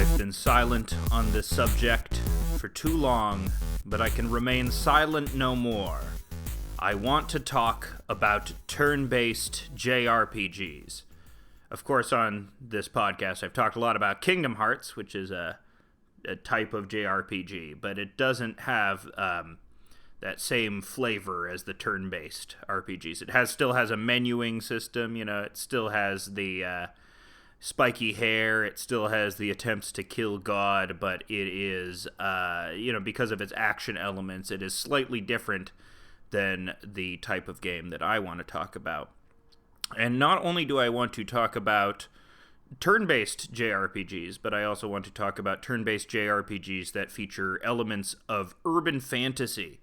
I've been silent on this subject for too long, but I can remain silent no more. I want to talk about turn-based JRPGs. Of course, on this podcast, I've talked a lot about Kingdom Hearts, which is a type of JRPG, but it doesn't have that same flavor as the turn-based RPGs. It still has a menuing system, it still has the spiky hair, it still has the attempts to kill God, but it is, because of its action elements, it is slightly different than the type of game that I want to talk about. And not only do I want to talk about turn-based JRPGs, but I also want to talk about turn-based JRPGs that feature elements of urban fantasy,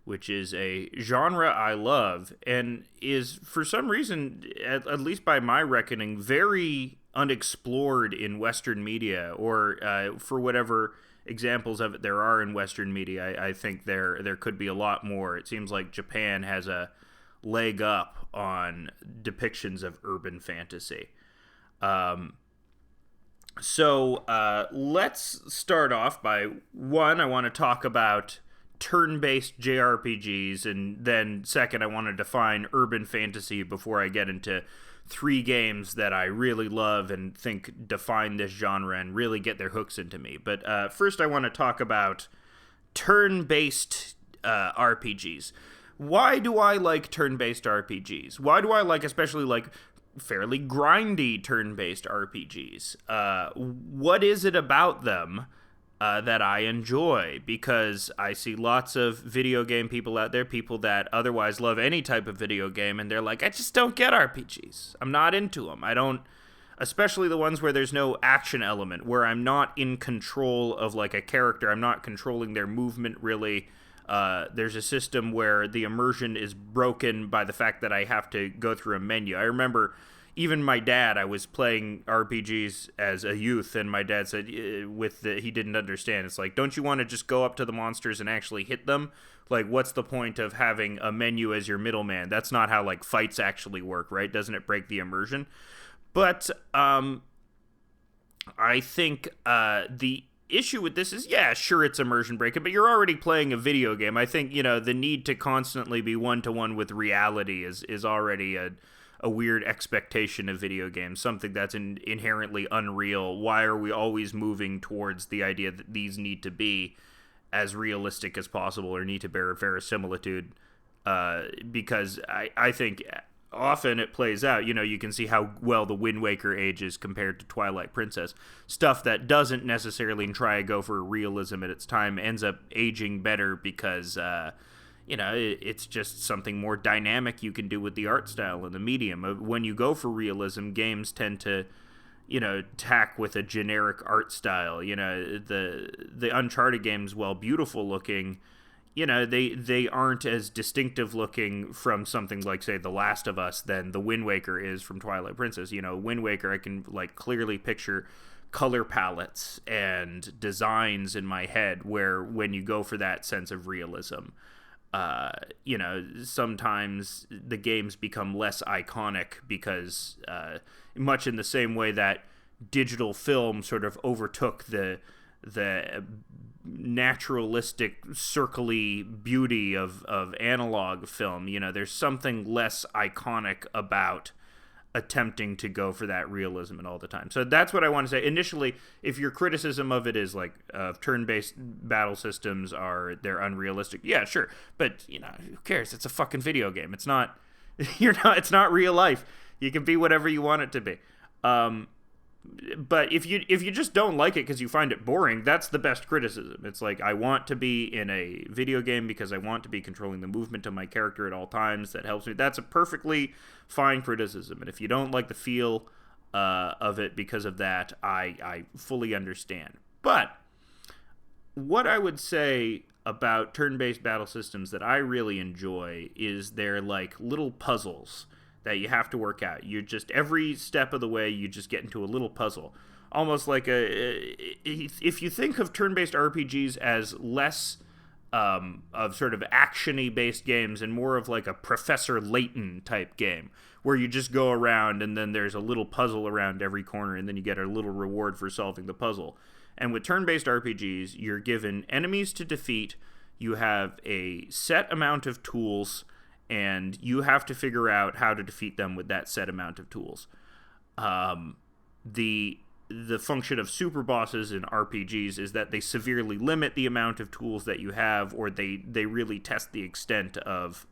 which is a genre I love and is, for some reason, at least by my reckoning, very unexplored in Western media, or for whatever examples of it there are in Western media. I think there could be a lot more. It seems like Japan has a leg up on depictions of urban fantasy. So let's start off by, one, I want to talk about turn-based JRPGs, and then second, I want to define urban fantasy before I get into three games that I really love and think define this genre and really get their hooks into me. But first, I want to talk about turn-based RPGs. Why do I like turn-based RPGs? Why do I especially fairly grindy turn-based RPGs? What is it about them that I enjoy? Because I see lots of video game people out there, people that otherwise love any type of video game, and they're like, I just don't get RPGs. I'm not into them. I don't, especially the ones where there's no action element, where I'm not in control of a character. I'm not controlling their movement really. There's a system where the immersion is broken by the fact that I have to go through a menu. I remember even my dad, I was playing RPGs as a youth, and my dad said he didn't understand. It's like, don't you want to just go up to the monsters and actually hit them? What's the point of having a menu as your middleman? That's not how fights actually work, right? Doesn't it break the immersion? But I think the issue with this is, yeah, sure, it's immersion breaking, but you're already playing a video game. I think, the need to constantly be one-to-one with reality is already a weird expectation of video games, something that's inherently unreal. Why are we always moving towards the idea that these need to be as realistic as possible or need to bear verisimilitude? Because I think often it plays out, you can see how well the Wind Waker ages compared to Twilight Princess. Stuff that doesn't necessarily try to go for realism at its time ends up aging better because it's just something more dynamic you can do with the art style and the medium. When you go for realism, games tend to, tack with a generic art style. The Uncharted games, while beautiful looking, they aren't as distinctive looking from something like, say, The Last of Us than the Wind Waker is from Twilight Princess. Wind Waker, I can clearly picture color palettes and designs in my head where when you go for that sense of realism, sometimes the games become less iconic because much in the same way that digital film sort of overtook the naturalistic, circly beauty of analog film, there's something less iconic about attempting to go for that realism and all the time. So that's what I want to say. Initially, if your criticism of it is turn-based battle systems they're unrealistic, yeah, sure. But, who cares? It's a fucking video game. It's not, it's not real life. You can be whatever you want it to be. But if you just don't like it because you find it boring, that's the best criticism. It's I want to be in a video game because I want to be controlling the movement of my character at all times. That helps me. That's a perfectly fine criticism. And if you don't like the feel of it because of that, I fully understand. But what I would say about turn-based battle systems that I really enjoy is they're little puzzles that you have to work out. You just, every step of the way, you just get into a little puzzle. Almost if you think of turn-based RPGs as less of sort of action-y based games and more of a Professor Layton type game, where you just go around and then there's a little puzzle around every corner and then you get a little reward for solving the puzzle. And with turn-based RPGs, you're given enemies to defeat, you have a set amount of tools, and you have to figure out how to defeat them with that set amount of tools. The function of super bosses in RPGs is that they severely limit the amount of tools that you have, or they really test the extent of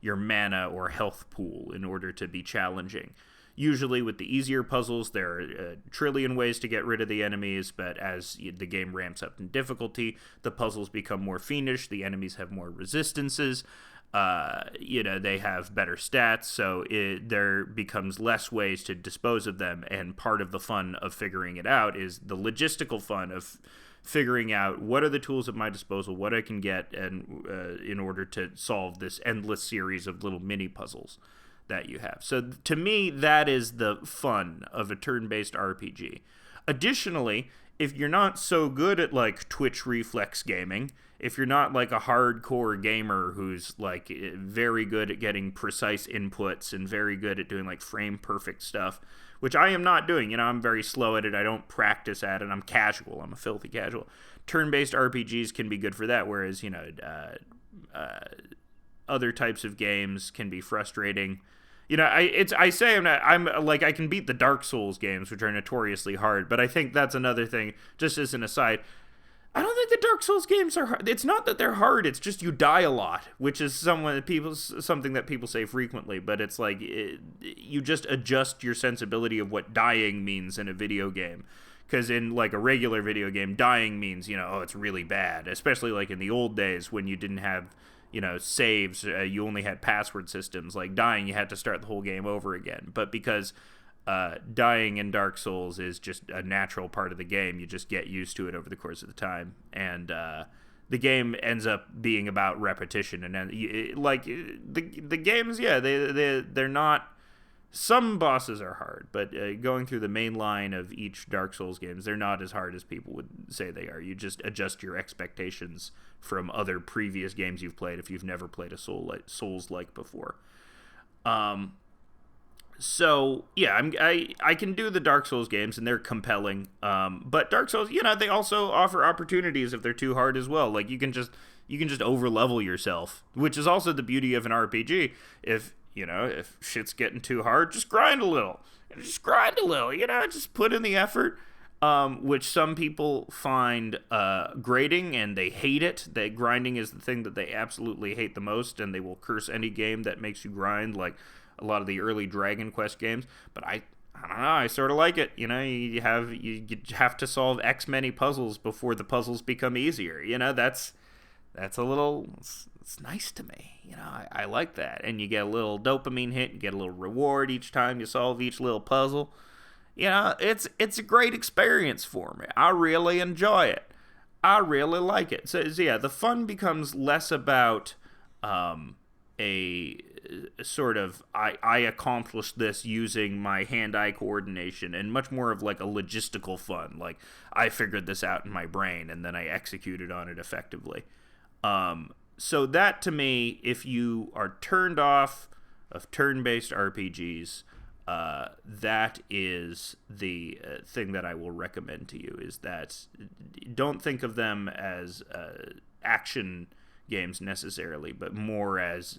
your mana or health pool in order to be challenging. Usually with the easier puzzles, there are a trillion ways to get rid of the enemies, but as the game ramps up in difficulty, the puzzles become more fiendish, the enemies have more resistances, they have better stats, so there becomes less ways to dispose of them, and part of the fun of figuring it out is the logistical fun of figuring out what are the tools at my disposal, what I can get, and in order to solve this endless series of little mini puzzles that you have. So to me, that is the fun of a turn-based RPG. Additionally, if you're not so good at like twitch reflex gaming, if you're not like a hardcore gamer who's like very good at getting precise inputs and very good at doing like frame perfect stuff, which I am not doing, I'm very slow at it, I don't practice at it, I'm casual, I'm a filthy casual. Turn-based RPGs can be good for that, whereas, other types of games can be frustrating. I can beat the Dark Souls games, which are notoriously hard, but I think that's another thing, just as an aside. I don't think the Dark Souls games are hard. It's not that they're hard, it's just you die a lot, which is something that people say frequently, but it's like, you just adjust your sensibility of what dying means in a video game. Because in like a regular video game, dying means, it's really bad, especially like in the old days when you didn't have saves, you only had password systems. Like dying, you had to start the whole game over again. But because dying in Dark Souls is just a natural part of the game, you just get used to it over the course of the time. And the game ends up being about repetition. And the games, they're not... Some bosses are hard, but going through the main line of each Dark Souls games, they're not as hard as people would say they are. You just adjust your expectations from other previous games you've played if you've never played a Souls-like before. So, yeah, I can do the Dark Souls games, and they're compelling. But Dark Souls, they also offer opportunities if they're too hard as well. Like, you can just over-level yourself, which is also the beauty of an RPG. If shit's getting too hard, just grind a little. Just put in the effort, which some people find grating, and they hate it. That grinding is the thing that they absolutely hate the most, and they will curse any game that makes you grind, like a lot of the early Dragon Quest games. But I don't know, I sort of like it. You have to solve X many puzzles before the puzzles become easier. That's a little... It's nice to me. I like that. And you get a little dopamine hit, you get a little reward each time you solve each little puzzle. It's a great experience for me. I really enjoy it. I really like it. So yeah, the fun becomes less about a sort of, I accomplished this using my hand-eye coordination, and much more of like a logistical fun. Like, I figured this out in my brain, and then I executed on it effectively. So that, to me, if you are turned off of turn-based RPGs, that is the thing that I will recommend to you, is that don't think of them as action games necessarily, but more as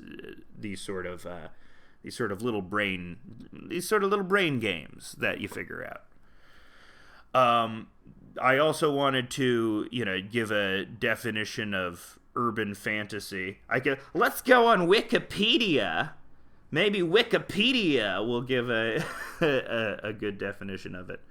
these sort of little brain games that you figure out. I also wanted to, give a definition of urban fantasy. Let's go on Wikipedia. Maybe Wikipedia will give a good definition of it.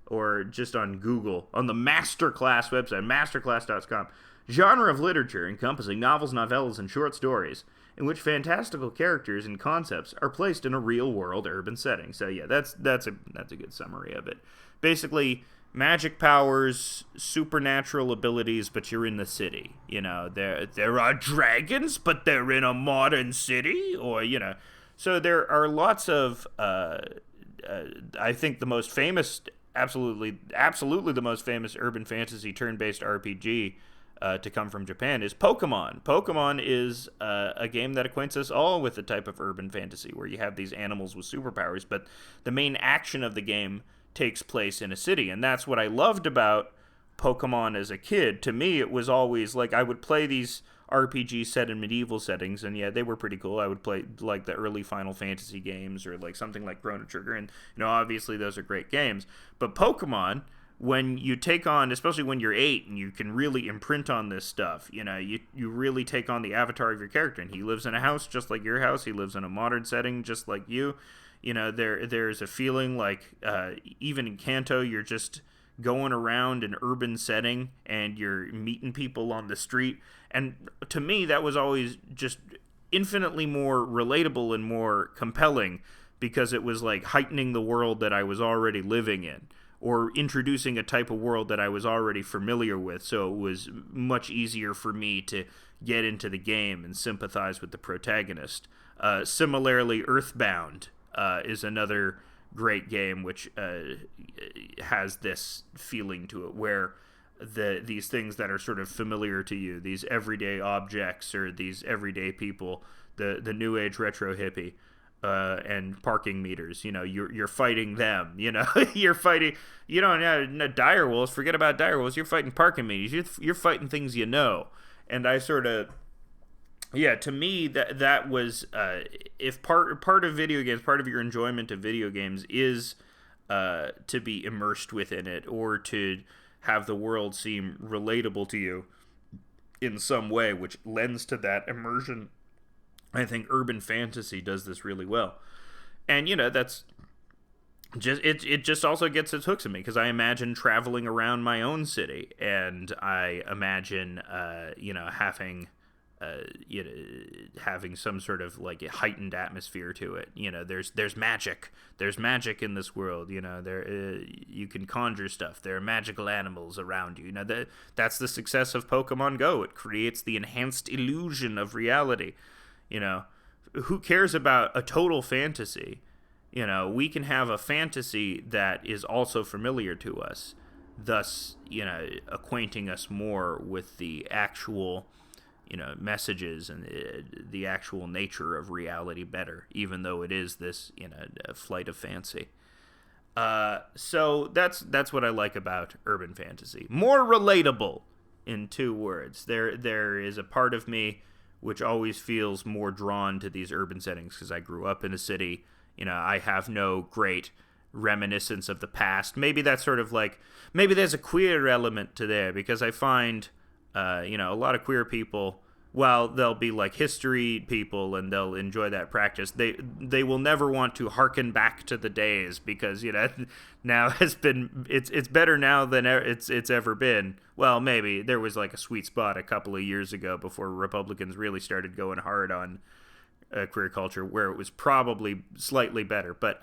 Or just on Google, on the Masterclass website, masterclass.com. Genre of literature encompassing novels, novellas, and short stories in which fantastical characters and concepts are placed in a real-world urban setting. So yeah, that's a good summary of it. Basically, magic powers, supernatural abilities, but you're in the city. There are dragons, but they're in a modern city, or So there are lots of. I think the most famous, absolutely the most famous urban fantasy turn-based RPG to come from Japan is Pokemon. Pokemon is a game that acquaints us all with the type of urban fantasy where you have these animals with superpowers, but the main action of the game takes place in a city, and that's what I loved about Pokemon as a kid, to me it was always like I would play these RPGs set in medieval settings, and yeah, they were pretty cool. I would play like the early Final Fantasy games or like something like Chrono Trigger, and obviously those are great games. But Pokemon, when you take on, especially when you're 8 and you can really imprint on this stuff, you really take on the avatar of your character, and he lives in a house just like your house. He lives in a modern setting just like you. There's a feeling like even in Kanto, you're just going around an urban setting and you're meeting people on the street. And to me, that was always just infinitely more relatable and more compelling, because it was like heightening the world that I was already living in, or introducing a type of world that I was already familiar with. So it was much easier for me to get into the game and sympathize with the protagonist. Similarly, Earthbound is another great game which has this feeling to it, where these things that are sort of familiar to you, these everyday objects or these everyday people, the new age retro hippie, and parking meters, you're fighting them, you're fighting, dire wolves, forget about dire wolves, you're fighting parking meters, you're fighting things, and I sort of, yeah, to me that was if part of video games, part of your enjoyment of video games is to be immersed within it, or to have the world seem relatable to you in some way, which lends to that immersion. I think urban fantasy does this really well, and that's just it just also gets its hooks in me, because I imagine traveling around my own city, and I imagine having some sort of like a heightened atmosphere to it. There's magic in this world. There you can conjure stuff. There are magical animals around you. That's the success of Pokemon Go. It creates the enhanced illusion of reality. Who cares about a total fantasy? We can have a fantasy that is also familiar to us, thus acquainting us more with the actual messages and the actual nature of reality better, even though it is this a flight of fancy. So that's what I like about urban fantasy. More relatable, in 2 words. There is a part of me which always feels more drawn to these urban settings, because I grew up in a city. I have no great reminiscence of the past. Maybe that's sort of like, maybe there's a queer element to there, because I find a lot of queer people, while they'll be like history people and they'll enjoy that practice, they will never want to harken back to the days, because now it's better now than it's ever been. Well, maybe there was like a sweet spot a couple of years ago before Republicans really started going hard on queer culture, where it was probably slightly better, but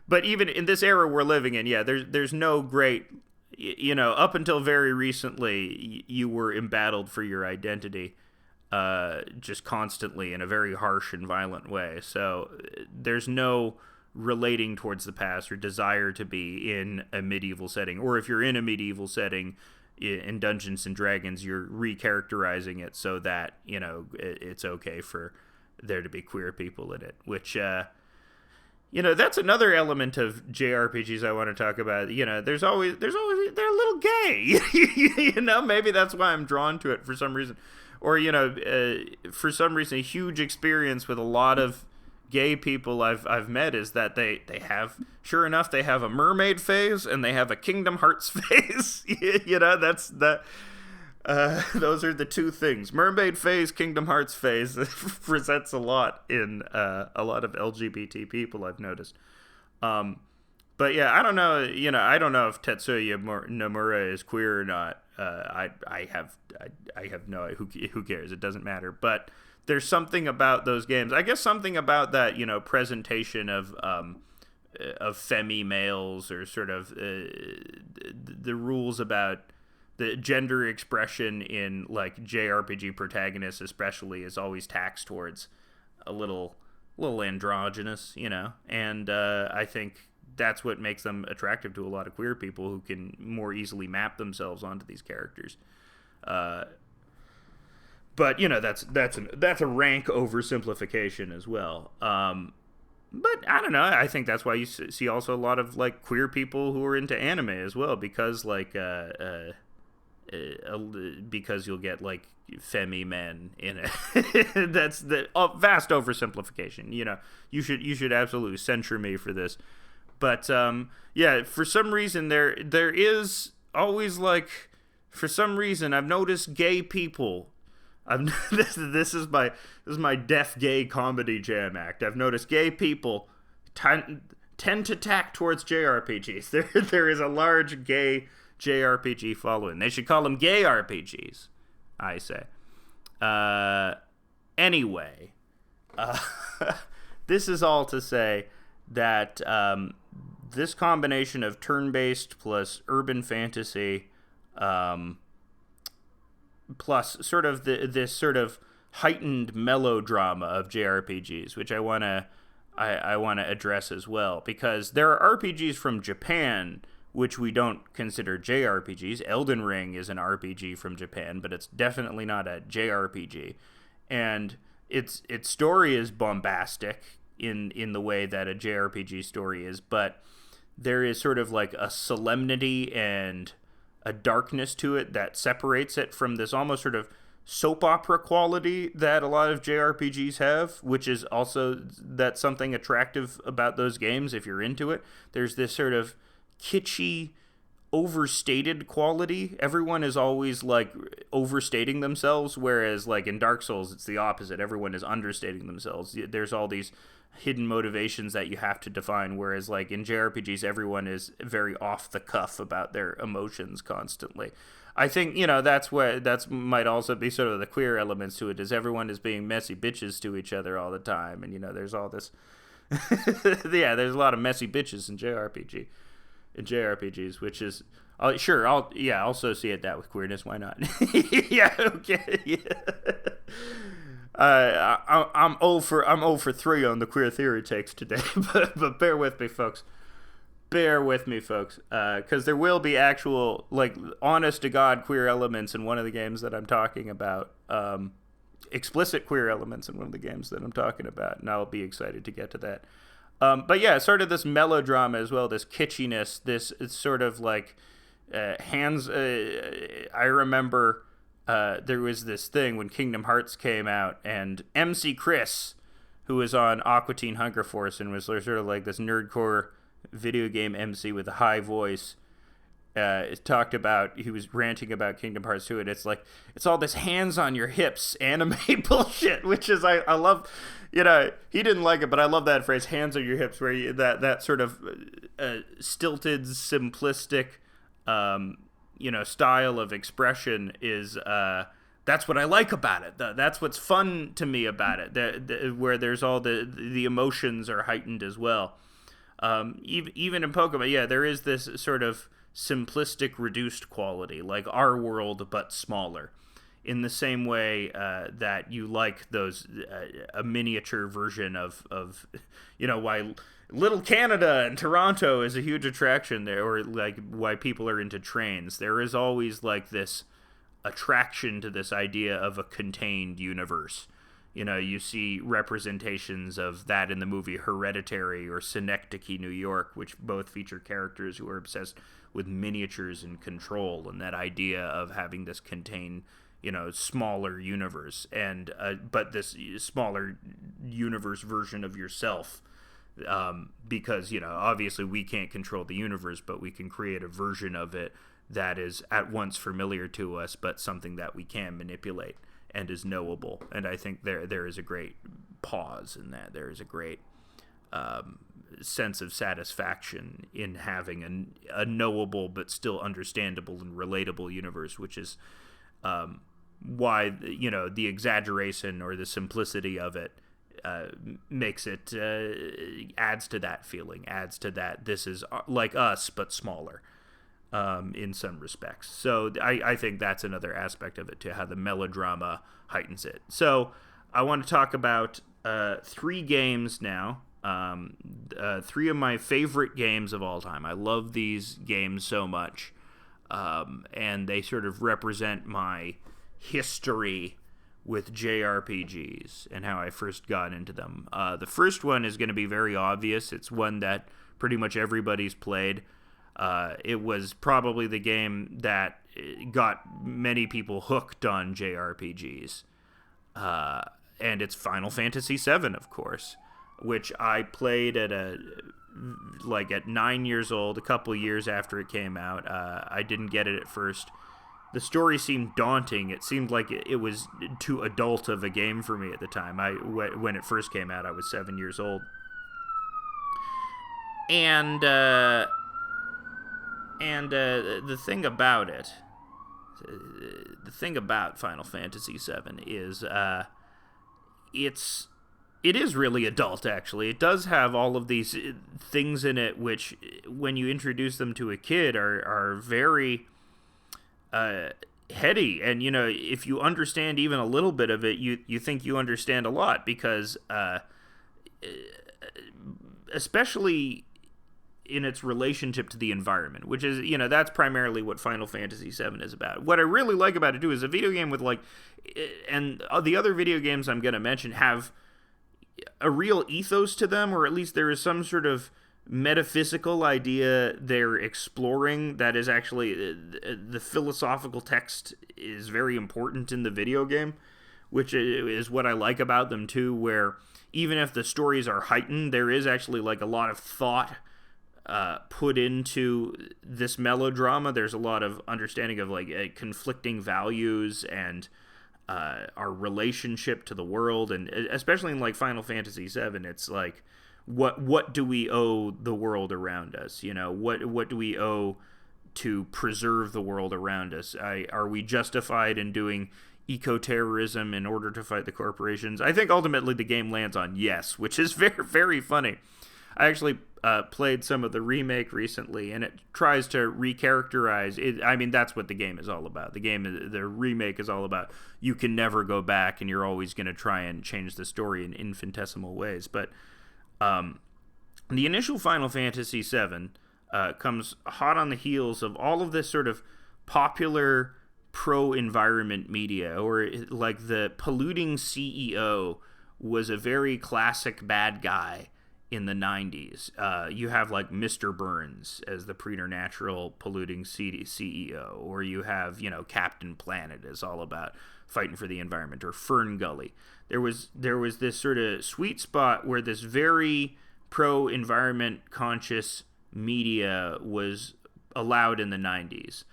but even in this era we're living in, there's no great, up until very recently, you were embattled for your identity, just constantly in a very harsh and violent way. So there's no relating towards the past or desire to be in a medieval setting. Or if you're in a medieval setting in Dungeons and Dragons, you're recharacterizing it so that, it's okay for there to be queer people in it, which, that's another element of JRPGs I want to talk about. They're a little gay. Maybe that's why I'm drawn to it for some reason. Or, for some reason, a huge experience with a lot of gay people I've met is that they have, sure enough, they have a mermaid phase and they have a Kingdom Hearts phase. That's that. Those are the 2 things. Mermaid phase, Kingdom Hearts phase presents a lot in a lot of LGBT people, I've noticed. But yeah, I don't know. I don't know if Tetsuya Nomura is queer or not. I have no. Who cares? It doesn't matter. But there's something about those games. I guess something about that. Presentation of femi males, or sort of the rules about the gender expression in like JRPG protagonists, especially, is always taxed towards a little androgynous. And I think that's what makes them attractive to a lot of queer people, who can more easily map themselves onto these characters. But that's a rank oversimplification as well. But I don't know. I think that's why you see also a lot of like queer people who are into anime as well, because like because you'll get like femi men in it. That's the vast oversimplification. You should absolutely censure me for this, but yeah, for some reason there is always like, for some reason I've noticed gay people. This is my deaf gay comedy jam act. I've noticed gay people tend to tack towards JRPGs. There is a large gay JRPG following. They should call them gay RPGs, I say. Anyway, this is all to say that this combination of turn-based plus urban fantasy, plus sort of this sort of heightened melodrama of JRPGs, which I wanna address as well, because there are RPGs from Japan which we don't consider JRPGs. Elden Ring is an RPG from Japan, but it's definitely not a JRPG, and its story is bombastic in the way that a JRPG story is, but there is sort of like a solemnity and a darkness to it that separates it from this almost sort of soap opera quality that a lot of JRPGs have, which is also that's something attractive about those games if you're into it. There's this sort of kitschy, overstated quality. Everyone is always like overstating themselves, whereas like in Dark Souls it's the opposite. Everyone is understating themselves. There's all these hidden motivations that you have to define, whereas like in JRPGs everyone is very off the cuff about their emotions constantly. I think that's might also be sort of the queer elements to it, is everyone is being messy bitches to each other all the time, and there's all this yeah, there's a lot of messy bitches in JRPGs, which is I'll associate that with queerness. Why not? Yeah, okay. Yeah. I'm 0 for 3 on the queer theory takes today, but bear with me, folks. Because there will be actual, like, honest to God queer elements in one of the games that I'm talking about. Explicit queer elements in one of the games that I'm talking about, and I'll be excited to get to that. But yeah, sort of this melodrama as well, this kitschiness, it's sort of like I remember there was this thing when Kingdom Hearts came out, and MC Chris, who was on Aqua Teen Hunger Force and was sort of like this nerdcore video game MC with a high voice, talked about, he was ranting about Kingdom Hearts 2, and it's like, it's all this hands on your hips anime bullshit, which is, I love, he didn't like it, but I love that phrase, hands on your hips, where that sort of stilted, simplistic, style of expression is, that's what I like about it. That's what's fun to me about it, where there's all the emotions are heightened as well. Even in Pokemon, yeah, there is this sort of simplistic, reduced quality, like our world but smaller, in the same way that you like those a miniature version of why Little Canada and Toronto is a huge attraction there, or like why people are into trains. There is always like this attraction to this idea of a contained universe. You see representations of that in the movie Hereditary or Synecdoche, New York, which both feature characters who are obsessed with miniatures and control, and that idea of having this contained, smaller universe, and but this smaller universe version of yourself, because, obviously we can't control the universe, but we can create a version of it that is at once familiar to us, but something that we can manipulate and is knowable. And I think there is a great pause in that. There is a great sense of satisfaction in having a knowable but still understandable and relatable universe, which is why the exaggeration or the simplicity of it makes it adds to that feeling, adds to that this is like us but smaller. In some respects. So I think that's another aspect of it, to how the melodrama heightens it. So I want to talk about 3 games now. 3 of my favorite games of all time. I love these games so much. And they sort of represent my history with JRPGs and how I first got into them. The first one is going to be very obvious. It's one that pretty much everybody's played. It was probably the game that got many people hooked on JRPGs. And it's Final Fantasy VII, of course, which I played at 9 years old, a couple years after it came out. I didn't get it at first. The story seemed daunting. It seemed like it was too adult of a game for me at the time. When it first came out, I was 7 years old. And the thing about it, the thing about Final Fantasy VII is it is really adult, actually. It does have all of these things in it which, when you introduce them to a kid, are very heady. And, if you understand even a little bit of it, you think you understand a lot, because especially in its relationship to the environment, which is, that's primarily what Final Fantasy VII is about. What I really like about it, too, is a video game with, and the other video games I'm going to mention have a real ethos to them, or at least there is some sort of metaphysical idea they're exploring that is actually, the philosophical text is very important in the video game, which is what I like about them, too, where even if the stories are heightened, there is actually, a lot of thought put into this melodrama. There's a lot of understanding of conflicting values and our relationship to the world, and especially in Final Fantasy VII, it's what do we owe the world around us? What do we owe to preserve the world around us? Are we justified in doing eco-terrorism in order to fight the corporations? I think ultimately the game lands on yes, which is very, very funny. I actually played some of the remake recently, and it tries to recharacterize it. I mean, that's what the game is all about. The remake is all about you can never go back, and you're always going to try and change the story in infinitesimal ways. But the initial Final Fantasy VII comes hot on the heels of all of this sort of popular pro-environment media, or the polluting CEO was a very classic bad guy in the 90s. You have Mr. Burns as the preternatural polluting CEO, or you have, Captain Planet is all about fighting for the environment, or Fern Gully. There was this sort of sweet spot where this very pro-environment conscious media was allowed in the 90s,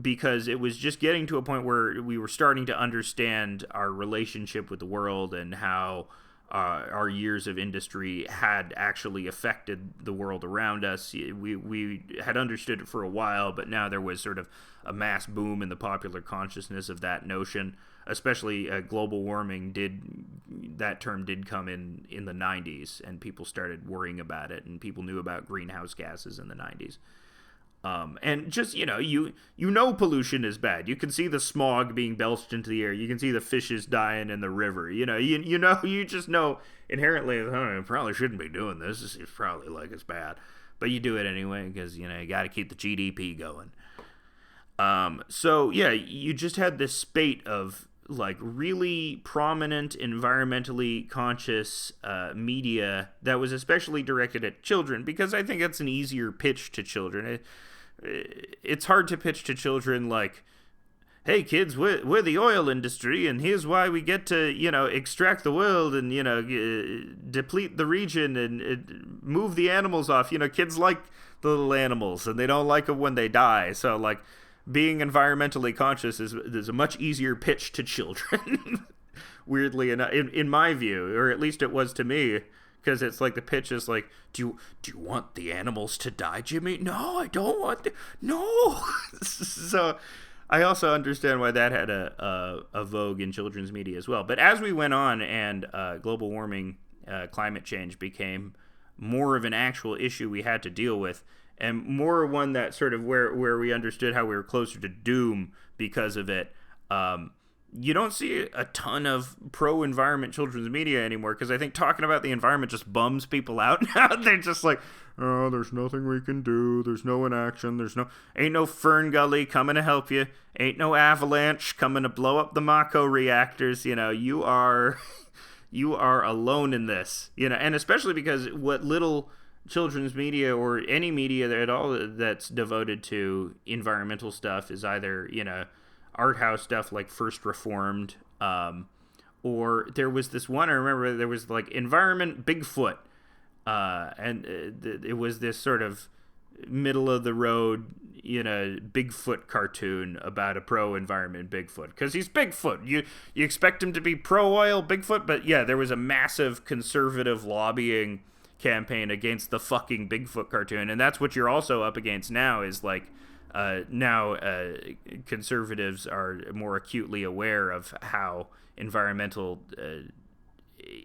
because it was just getting to a point where we were starting to understand our relationship with the world, and how our years of industry had actually affected the world around us. We had understood it for a while, but now there was sort of a mass boom in the popular consciousness of that notion. Especially global warming that term did come in the 90s, and people started worrying about it, and people knew about greenhouse gases in the 90s. And just, pollution is bad. You can see the smog being belched into the air. You can see the fishes dying in the river. You just know inherently, I probably shouldn't be doing this. This is probably it's bad. But you do it anyway, because, you got to keep the GDP going. So, yeah, you just had this spate of, really prominent, environmentally conscious media that was especially directed at children, because I think that's an easier pitch to children. It's hard to pitch to children hey kids, we're the oil industry, and here's why we get to extract the world and deplete the region and move the animals off. Kids like the little animals, and they don't like them when they die. So being environmentally conscious is a much easier pitch to children. Weirdly enough, in my view, or at least it was to me. Because it's the pitch is do you want the animals to die, Jimmy? No, I don't want no. So I also understand why that had a vogue in children's media as well. But as we went on, and global warming, climate change became more of an actual issue we had to deal with, and more one that sort of where we understood how we were closer to doom because of it. You don't see a ton of pro-environment children's media anymore, because I think talking about the environment just bums people out now. They're just oh, there's nothing we can do. There's no inaction. Ain't no Fern Gully coming to help you. Ain't no avalanche coming to blow up the Mako reactors. You are alone in this. And especially because what little children's media or any media at all that's devoted to environmental stuff is either, art house stuff like First Reformed, or there was this one, I remember there was like Environment Bigfoot, and it was this sort of middle of the road, Bigfoot cartoon about a pro-environment Bigfoot, because he's Bigfoot. You expect him to be pro-oil Bigfoot, but yeah, there was a massive conservative lobbying campaign against the fucking Bigfoot cartoon, and that's what you're also up against now. Is like now conservatives are more acutely aware of how environmental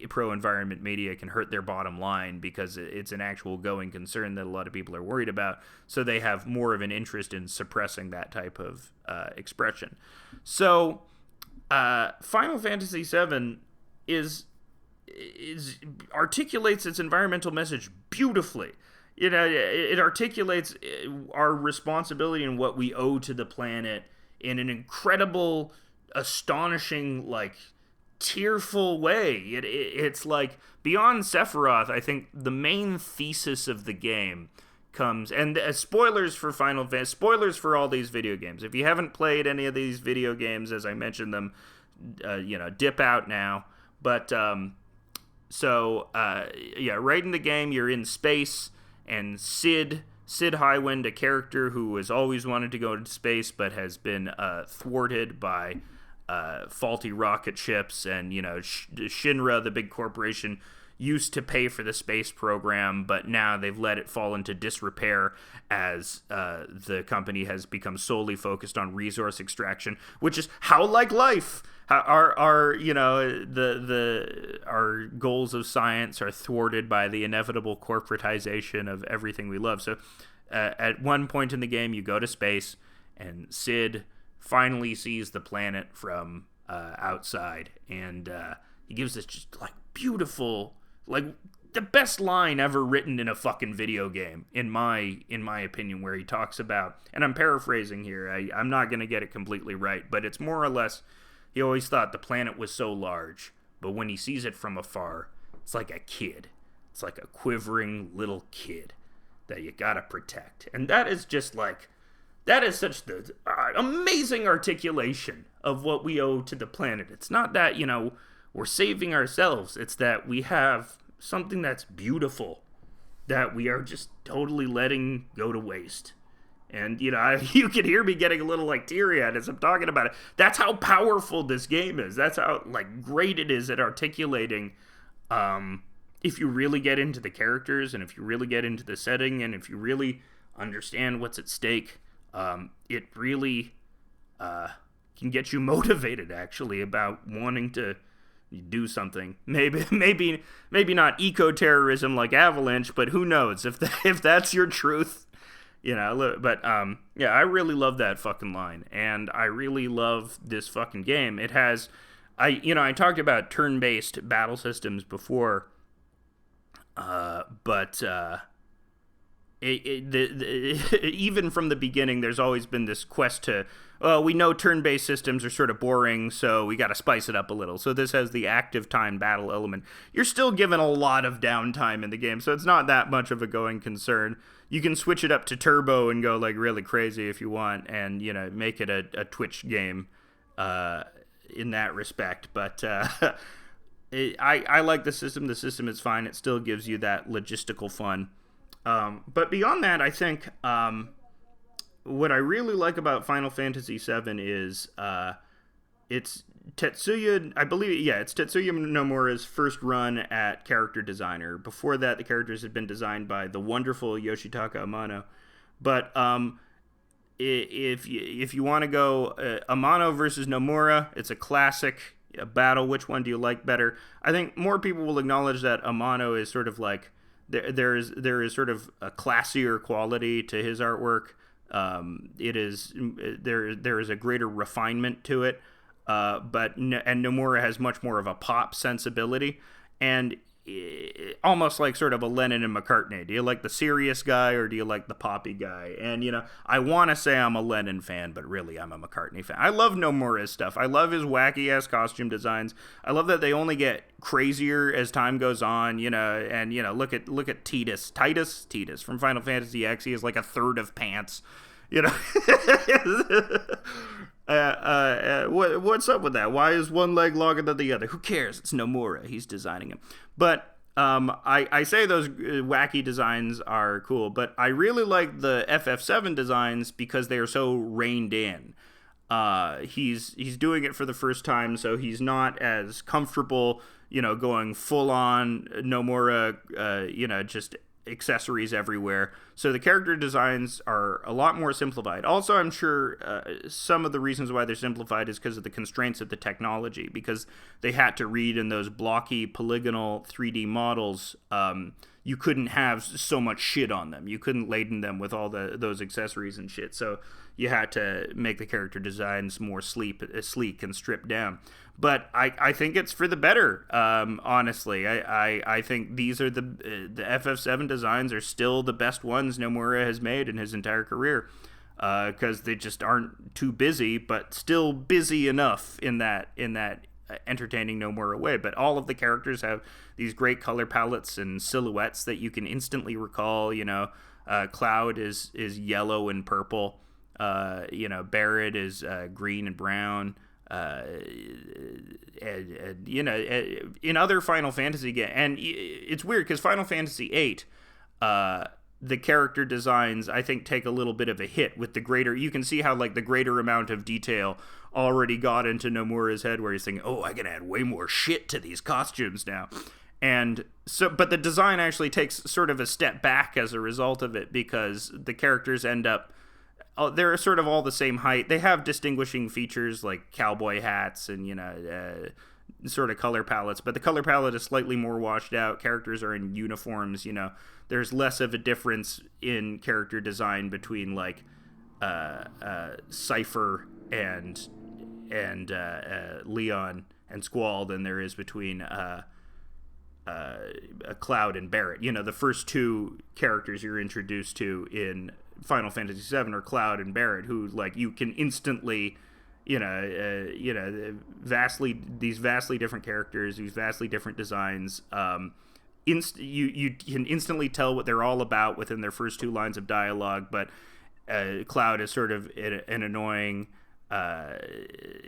pro-environment media can hurt their bottom line, because it's an actual going concern that a lot of people are worried about, so they have more of an interest in suppressing that type of expression. So Final Fantasy VII is articulates its environmental message beautifully. It articulates our responsibility and what we owe to the planet in an incredible, astonishing, like, tearful way. It's like, beyond Sephiroth, I think the main thesis of the game comes, and spoilers for Final Fantasy, spoilers for all these video games. If you haven't played any of these video games, as I mentioned them, dip out now. But right in the game, you're in space, and Sid Highwind, a character who has always wanted to go into space but has been thwarted by faulty rocket ships, and Shinra, the big corporation, used to pay for the space program, but now they've let it fall into disrepair as the company has become solely focused on resource extraction, which is how, like life, our goals of science are thwarted by the inevitable corporatization of everything we love. So at one point in the game, you go to space, and Sid finally sees the planet from outside, and he gives this just like beautiful, like the best line ever written in a fucking video game, in my opinion, where he talks about, and I'm paraphrasing here, I'm not going to get it completely right, but it's more or less, he always thought the planet was so large, but when he sees it from afar, it's like a kid. It's like a quivering little kid that you gotta protect. And that is just like, that is such the amazing articulation of what we owe to the planet. It's not that, we're saving ourselves. It's that we have something that's beautiful that we are just totally letting go to waste. And, you can hear me getting a little, like, teary-eyed as I'm talking about it. That's how powerful this game is. That's how, like, great it is at articulating, if you really get into the characters, and if you really get into the setting, and if you really understand what's at stake, it really can get you motivated, actually, about wanting to do something. Maybe not eco-terrorism like Avalanche, but who knows? If that's your truth, but I really love that fucking line, and I really love this fucking game. It has, I talked about turn-based battle systems before, but even from the beginning, there's always been this quest to, we know turn-based systems are sort of boring, so we got to spice it up a little. So this has the active time battle element. You're still given a lot of downtime in the game, so it's not that much of a going concern. You can switch it up to turbo and go like really crazy if you want, and make it a Twitch game in that respect. But I like the system. The system is fine. It still gives you that logistical fun. But beyond that, I think what I really like about Final Fantasy VII is it's Tetsuya, I believe, it's Tetsuya Nomura's first run at character designer. Before that, the characters had been designed by the wonderful Yoshitaka Amano. But if you want to go Amano versus Nomura, it's a classic battle. Which one do you like better? I think more people will acknowledge that Amano is sort of like, there is sort of a classier quality to his artwork. There is a greater refinement to it. But Nomura has much more of a pop sensibility, and almost like sort of a Lennon and McCartney. Do you like the serious guy or do you like the poppy guy? And, I want to say I'm a Lennon fan, but really I'm a McCartney fan. I love Nomura's stuff. I love his wacky-ass costume designs. I love that they only get crazier as time goes on, and, look at Titus from Final Fantasy X. He has like a third of pants, What's up with that? Why is one leg longer than the other? Who cares? It's Nomura. He's designing him. But I say those wacky designs are cool, but I really like the FF7 designs because they are so reined in. He's doing it for the first time, so he's not as comfortable, going full on Nomura, just accessories everywhere. So the character designs are a lot more simplified. Also, I'm sure some of the reasons why they're simplified is because of the constraints of the technology, because they had to read in those blocky polygonal 3D models. You couldn't have so much shit on them. You couldn't laden them with all those accessories and shit. So you had to make the character designs more sleek and stripped down. But I think it's for the better, honestly. I think these are the FF7 designs are still the best ones Nomura has made in his entire career, because they just aren't too busy, but still busy enough in that entertaining Nomura way. But all of the characters have these great color palettes and silhouettes that you can instantly recall. Cloud is yellow and purple. Barrett is green and brown. In other Final Fantasy games, and it's weird because Final Fantasy VIII, the character designs I think take a little bit of a hit with the greater. You can see how like the greater amount of detail already got into Nomura's head, where he's thinking, "Oh, I can add way more shit to these costumes now." And so, but the design actually takes sort of a step back as a result of it, because the characters end up. They're sort of all the same height. They have distinguishing features like cowboy hats and, sort of color palettes. But the color palette is slightly more washed out. Characters are in uniforms, There's less of a difference in character design between, like, Cypher and Leon and Squall than there is between Cloud and Barrett. The first two characters you're introduced to in Final Fantasy VII are Cloud and Barrett, who like you can instantly, vastly different characters, these vastly different designs. You can instantly tell what they're all about within their first two lines of dialogue. But Cloud is sort of an annoying.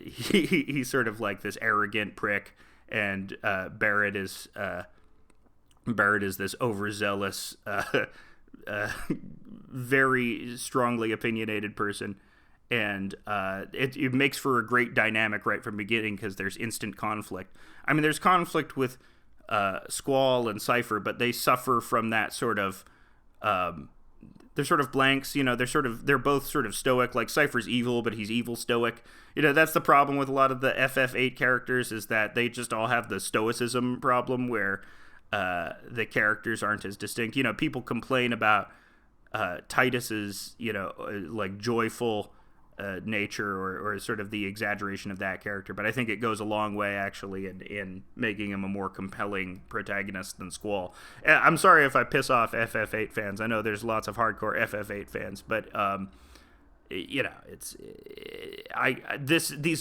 He's sort of like this arrogant prick, and Barrett is this overzealous. Very strongly opinionated person, and it makes for a great dynamic right from the beginning because there's instant conflict. I mean, there's conflict with Squall and Cypher, but they suffer from that sort of they're sort of blanks, they're both sort of stoic. Like Cypher's evil, but he's evil stoic. That's the problem with a lot of the FF8 characters, is that they just all have the stoicism problem where the characters aren't as distinct. People complain about Titus's, like joyful nature or sort of the exaggeration of that character, but I think it goes a long way actually in making him a more compelling protagonist than Squall. I'm sorry if I piss off FF8 fans. I know there's lots of hardcore FF8 fans, but these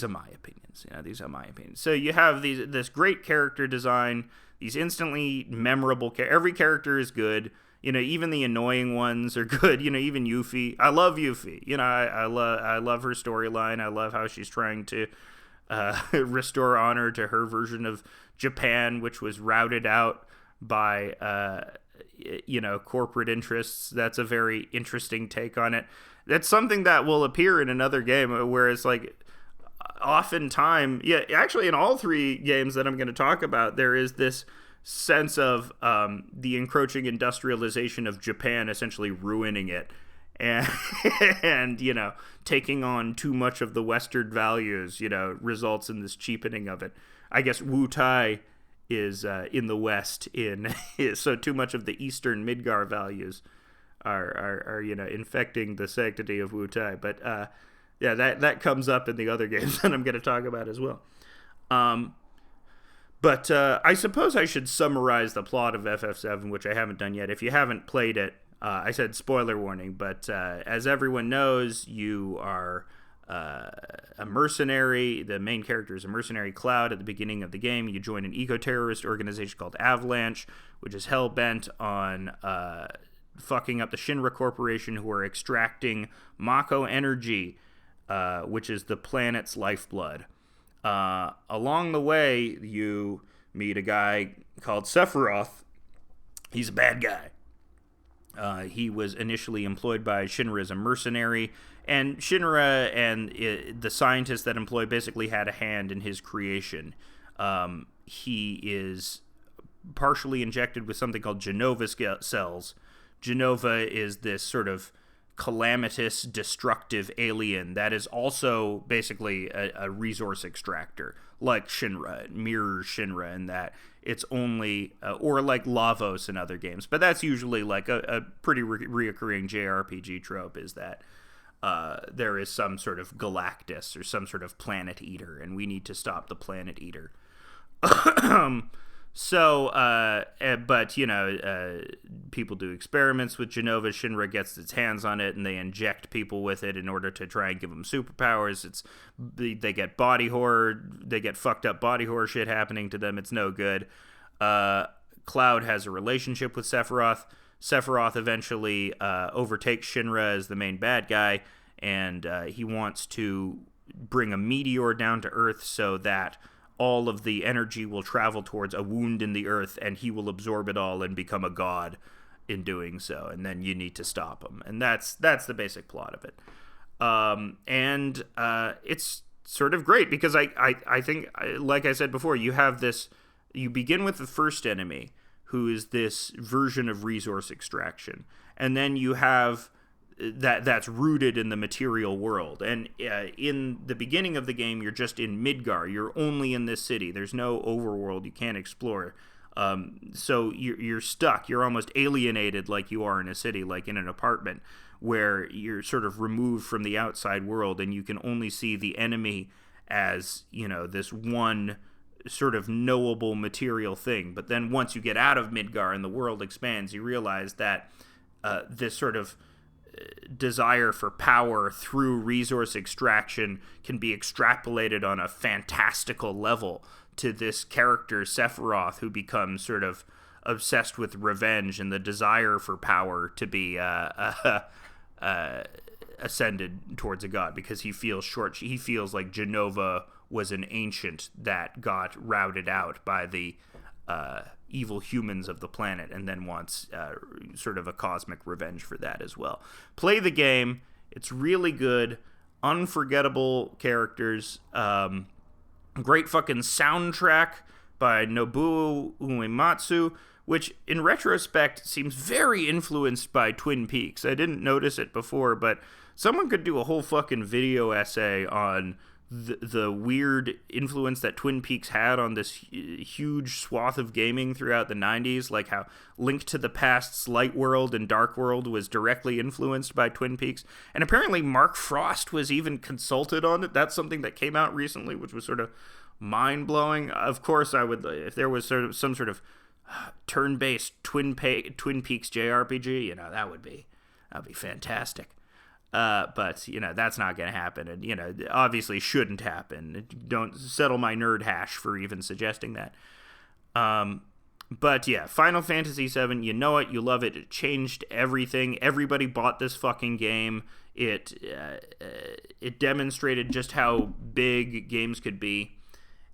are my opinions. These are my opinions. So you have this great character design, these instantly memorable every character is good. Even the annoying ones are good. Even Yuffie. I love Yuffie. I love her storyline. I love how she's trying to restore honor to her version of Japan, which was routed out by corporate interests. That's a very interesting take on it. That's something that will appear in another game, where it's like oftentimes, actually in all three games that I'm going to talk about, there is this sense of the encroaching industrialization of Japan essentially ruining it, and taking on too much of the Western values results in this cheapening of it. I guess Wu Tai is in the West, so too much of the Eastern Midgar values are infecting the sanctity of Wu Tai. But that comes up in the other games that I'm going to talk about as well. But I suppose I should summarize the plot of FF7, which I haven't done yet. If you haven't played it, I said spoiler warning, but as everyone knows, you are a mercenary. The main character is a mercenary, Cloud. At the beginning of the game, you join an eco-terrorist organization called Avalanche, which is hell-bent on fucking up the Shinra Corporation, who are extracting Mako energy, which is the planet's lifeblood. Along the way, you meet a guy called Sephiroth. He's a bad guy. He was initially employed by Shinra as a mercenary, and Shinra and the scientists that employ basically had a hand in his creation. He is partially injected with something called Genova cells. Genova is this sort of calamitous, destructive alien that is also basically a resource extractor, like Shinra. It mirrors Shinra in that it's only, or like Lavos in other games, but that's usually like a pretty reoccurring JRPG trope, is that there is some sort of Galactus or some sort of planet eater, and we need to stop the planet eater. But, you know, people do experiments with Genova. Shinra gets its hands on it, and they inject people with it in order to try and give them superpowers. They get body horror. They get fucked up body horror shit happening to them. It's no good. Cloud has a relationship with Sephiroth. Sephiroth eventually overtakes Shinra as the main bad guy, and he wants to bring a meteor down to Earth so that all of the energy will travel towards a wound in the earth, and he will absorb it all and become a god in doing so. And then you need to stop him. And that's the basic plot of it. It's sort of great because I think, like I said before, you begin with the first enemy, who is this version of resource extraction. And then you have that's rooted in the material world. And in the beginning of the game, you're just in Midgar. You're only in this city. There's no overworld you can't explore. So you're stuck. You're almost alienated like you are in a city, like in an apartment, where you're sort of removed from the outside world, and you can only see the enemy as, you know, this one sort of knowable material thing. But then once you get out of Midgar and the world expands, you realize that this sort of desire for power through resource extraction can be extrapolated on a fantastical level to this character Sephiroth, who becomes sort of obsessed with revenge and the desire for power to be ascended towards a god, because he feels like Genova was an ancient that got routed out by the evil humans of the planet, and then wants sort of a cosmic revenge for that as well. Play the game. It's really good. Unforgettable characters. Great fucking soundtrack by Nobuo Uematsu, which in retrospect seems very influenced by Twin Peaks. I didn't notice it before, but someone could do a whole fucking video essay on the weird influence that Twin Peaks had on this huge swath of gaming throughout the 90s, like how Link to the Past's Light World and Dark World was directly influenced by Twin Peaks. And apparently Mark Frost was even consulted on it. That's something that came out recently, which was sort of mind-blowing. Of course, I would, if there was sort of some sort of turn-based Twin Peaks JRPG, you know, that'd be fantastic. But, you know, that's not going to happen, and, you know, obviously shouldn't happen. Don't settle my nerd hash for even suggesting that. But, yeah, Final Fantasy VII, you know it, you love it. It changed everything. Everybody bought this fucking game. It demonstrated just how big games could be.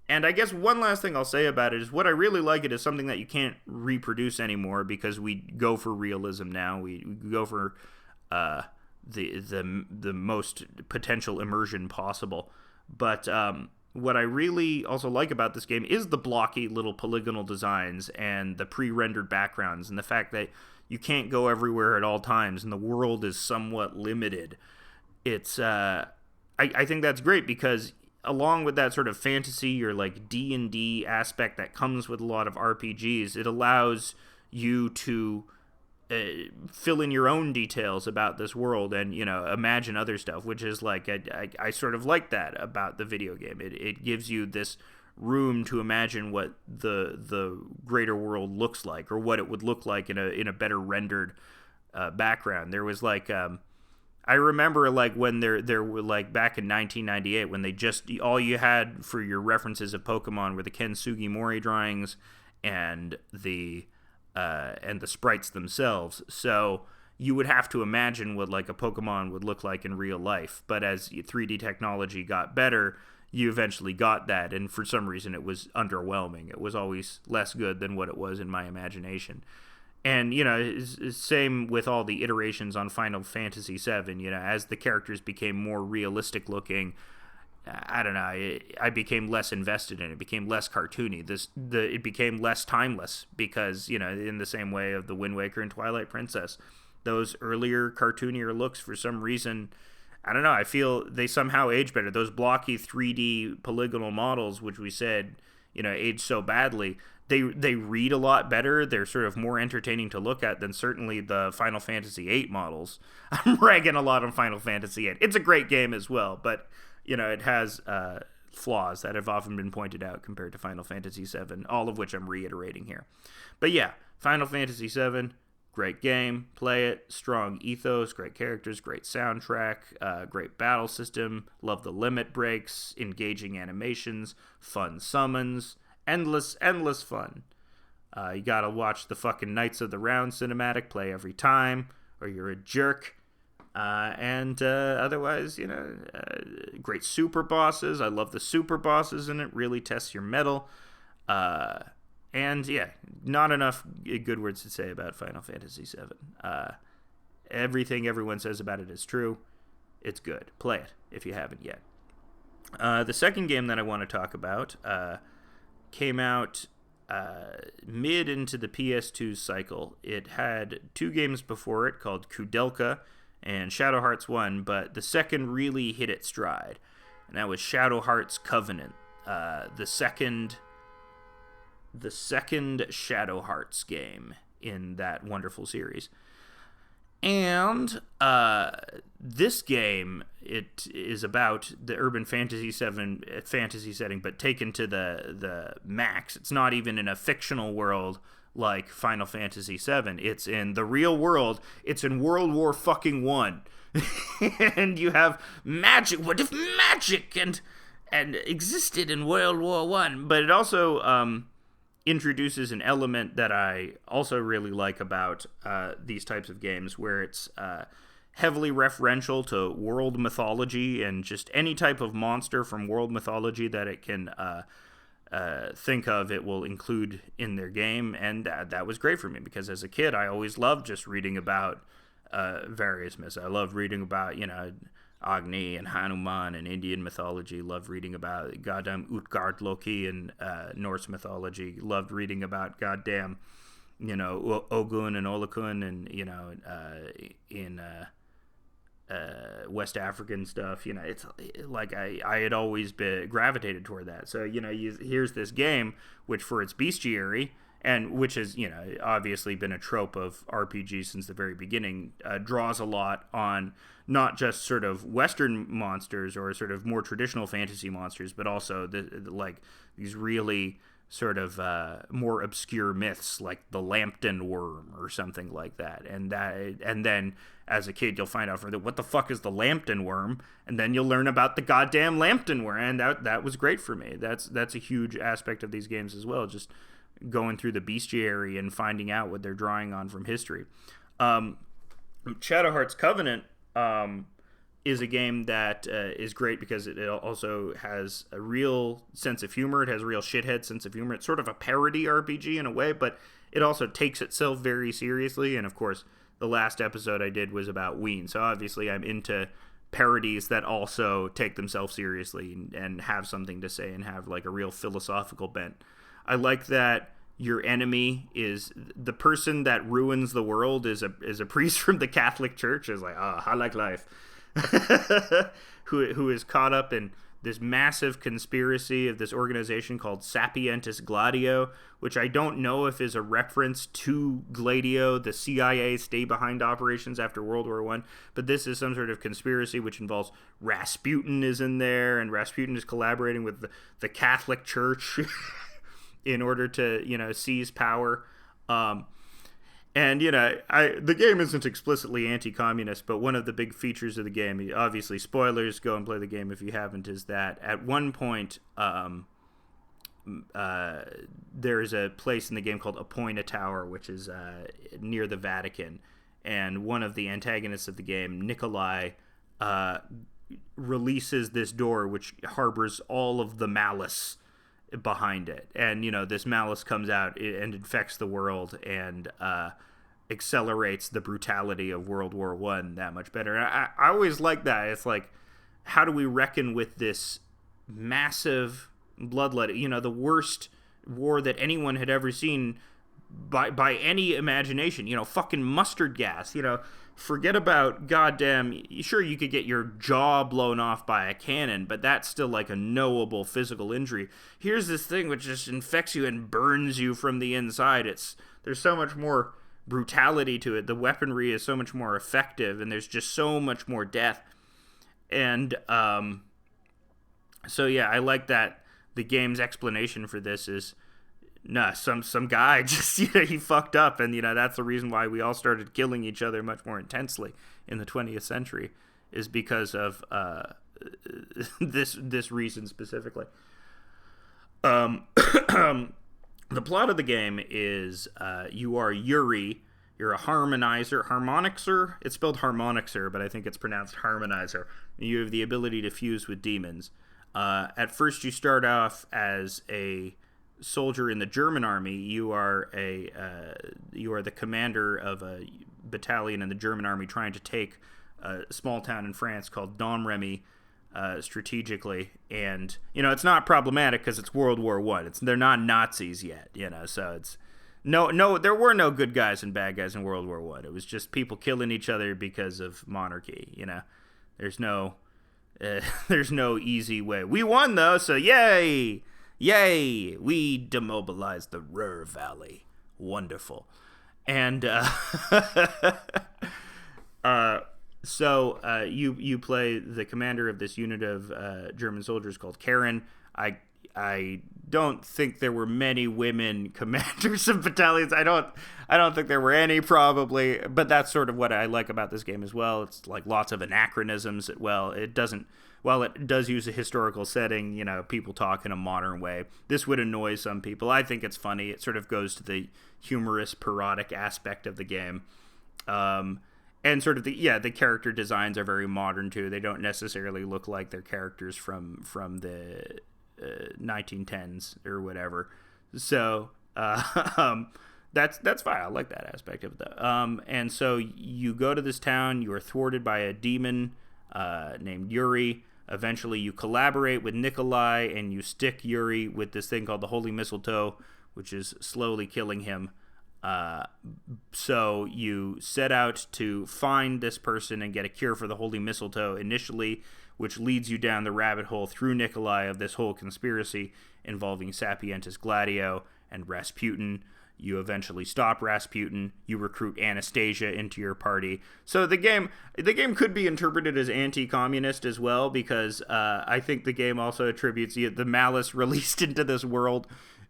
And I guess one last thing I'll say about it is what I really like it is something that you can't reproduce anymore, because we go for realism now. We go for the most potential immersion possible. But what I really also like about this game is the blocky little polygonal designs and the pre-rendered backgrounds, and the fact that you can't go everywhere at all times and the world is somewhat limited. It's I think that's great, because along with that sort of fantasy or like D&D aspect that comes with a lot of RPGs, it allows you to fill in your own details about this world and, you know, imagine other stuff, which is like, I sort of like that about the video game. It gives you this room to imagine what the greater world looks like, or what it would look like in a better rendered background. There was like I remember like when there were like back in 1998 when they just all you had for your references of Pokemon were the Ken Sugimori drawings and the sprites themselves. So you would have to imagine what like a Pokemon would look like in real life. But as 3D technology got better, you eventually got that, and for some reason it was underwhelming. It was always less good than what it was in my imagination. And, you know, it's same with all the iterations on Final Fantasy VII. You know, as the characters became more realistic looking, I don't know, I became less invested in it. It became less cartoony. It became less timeless because, you know, in the same way of the Wind Waker and Twilight Princess, those earlier cartoonier looks, for some reason, I don't know, I feel they somehow age better. Those blocky 3D polygonal models, which we said, you know, age so badly, they read a lot better. They're sort of more entertaining to look at than certainly the Final Fantasy VIII models. I'm ragging a lot on Final Fantasy VIII. It's a great game as well, but, you know, it has flaws that have often been pointed out compared to Final Fantasy VII, all of which I'm reiterating here. But yeah, Final Fantasy VII, great game, play it, strong ethos, great characters, great soundtrack, great battle system, love the limit breaks, engaging animations, fun summons, endless fun. You gotta watch the fucking Knights of the Round cinematic play every time, or you're a jerk. And otherwise, you know, great super bosses. I love the super bosses in it, really tests your mettle. And yeah, not enough good words to say about Final Fantasy VII. Everything everyone says about it is true. It's good. Play it if you haven't yet. The second game that I want to talk about came out mid into the PS2 cycle. It had two games before it called Kudelka and Shadow Hearts 1, but the second really hit its stride, and that was Shadow Hearts Covenant, the second Shadow Hearts game in that wonderful series. And this game, it is about the urban fantasy setting, but taken to the max. It's not even in a fictional world like Final Fantasy VII. It's in the real world. It's in World War fucking One, and you have magic. What if magic and existed in World War One? But it also introduces an element that I also really like about these types of games, where it's heavily referential to world mythology and just any type of monster from world mythology that it can think of, it will include in their game. And that was great for me, because as a kid, I always loved just reading about various myths. I loved reading about, you know, Agni and Hanuman and Indian mythology. Loved reading about goddamn Utgard Loki and Norse mythology. Loved reading about goddamn, you know, Ogun and Olokun and, you know, in West African stuff. You know, it's like I had always been gravitated toward that. So, you know, here's this game which, for its bestiary, and which has, you know, obviously been a trope of RPG since the very beginning, draws a lot on not just sort of Western monsters or sort of more traditional fantasy monsters, but also like these really sort of more obscure myths like the Lambton Worm or something like that. And then as a kid you'll find out further, what the fuck is the Lambton Worm? And then you'll learn about the goddamn Lambton Worm, and that was great for me. That's a huge aspect of these games as well, just going through the bestiary and finding out what they're drawing on from history. Shadow Hearts Covenant is a game that is great because it also has a real sense of humor. It has a real shithead sense of humor. It's sort of a parody RPG in a way, but it also takes itself very seriously. And of course, the last episode I did was about Ween, so obviously I'm into parodies that also take themselves seriously and have something to say and have like a real philosophical bent. I like that your enemy is the person that ruins the world is a priest from the Catholic Church. Is like, I like life. who is caught up in this massive conspiracy of this organization called Sapientis Gladio, which I don't know if is a reference to Gladio, the CIA stay-behind operations after World War I, but this is some sort of conspiracy which involves Rasputin is in there, and Rasputin is collaborating with the Catholic Church in order to, seize power. And, the game isn't explicitly anti-communist, but one of the big features of the game, obviously, spoilers, go and play the game if you haven't, is that at one point, there is a place in the game called Appoina Tower, which is near the Vatican. And one of the antagonists of the game, Nikolai, releases this door which harbors all of the malice behind it. And, this malice comes out and infects the world and accelerates the brutality of World War I that much better. And I always like that. It's like, how do we reckon with this massive bloodletting, the worst war that anyone had ever seen by any imagination, fucking mustard gas, forget about goddamn, sure, you could get your jaw blown off by a cannon, but that's still like a knowable physical injury. Here's this thing which just infects you and burns you from the inside. There's so much more brutality to it. The weaponry is so much more effective, and there's just so much more death. And so yeah, I like that the game's explanation for this is, some guy just, he fucked up, and, that's the reason why we all started killing each other much more intensely in the 20th century, is because of this reason specifically. The plot of the game is you are Yuri. You're a harmonixer. It's spelled harmonixer, but I think it's pronounced harmonizer. You have the ability to fuse with demons. At first, you start off as a soldier in the German army. You are the commander of a battalion in the German army trying to take a small town in France called Domremy strategically, and it's not problematic because it's World War I. They're not Nazis yet, so it's no there were no good guys and bad guys in World War I. It was just people killing each other because of monarchy. There's no easy way. We won though, so yay, we demobilized the Ruhr Valley. Wonderful. And so you play the commander of this unit of German soldiers called Karen. I don't think there were many women commanders of battalions. I don't think there were any, probably, but that's sort of what I like about this game as well. It's like lots of anachronisms. While it does use a historical setting, people talk in a modern way. This would annoy some people. I think it's funny. It sort of goes to the humorous, parodic aspect of the game. And sort of the character designs are very modern too. They don't necessarily look like they're characters from the 1910s or whatever. So that's fine. I like that aspect of it. And so you go to this town. You are thwarted by a demon named Yuri. Eventually, you collaborate with Nikolai, and you stick Yuri with this thing called the Holy Mistletoe, which is slowly killing him. So you set out to find this person and get a cure for the Holy Mistletoe initially, which leads you down the rabbit hole through Nikolai of this whole conspiracy involving Sapientis Gladio and Rasputin. You eventually stop Rasputin. You recruit Anastasia into your party. So the game could be interpreted as anti-communist as well, because I think the game also attributes the malice released into this world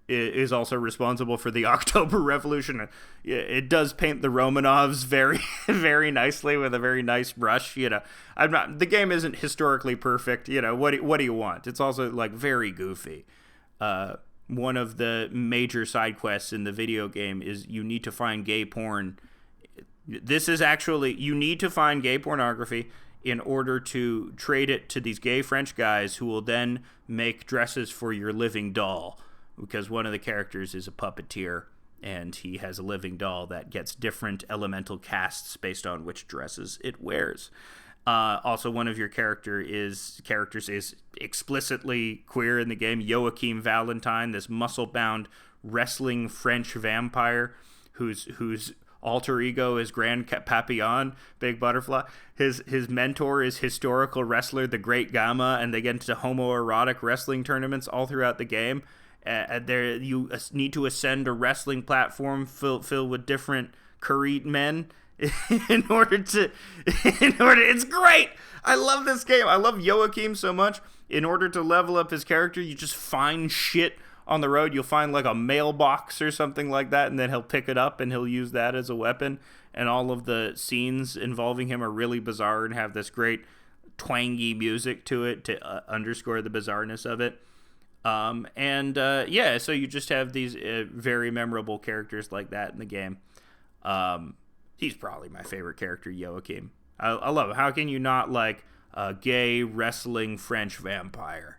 is also responsible for the October Revolution. It does paint the Romanovs very, very nicely with a very nice brush. The game isn't historically perfect. What do you want? It's also like very goofy. One of the major side quests in the video game is you need to find gay porn. This is actually, you need to find gay pornography in order to trade it to these gay French guys who will then make dresses for your living doll. Because one of the characters is a puppeteer, and he has a living doll that gets different elemental casts based on which dresses it wears. Also, one of your characters is explicitly queer in the game. Joachim Valentine, this muscle-bound wrestling French vampire who's alter ego is Grand Papillon, Big Butterfly. His mentor is historical wrestler the Great Gamma, and they get into homoerotic wrestling tournaments all throughout the game. There you need to ascend a wrestling platform filled with different Kurit men in order it's great. I love this game. I love Joachim so much. In order to level up his character, you just find shit on the road. You'll find like a mailbox or something like that, and then he'll pick it up and he'll use that as a weapon. And all of the scenes involving him are really bizarre and have this great twangy music to it to underscore the bizarreness of it. So you just have these very memorable characters like that in the game. He's probably my favorite character, Joachim. I love it. How can you not like a gay wrestling French vampire?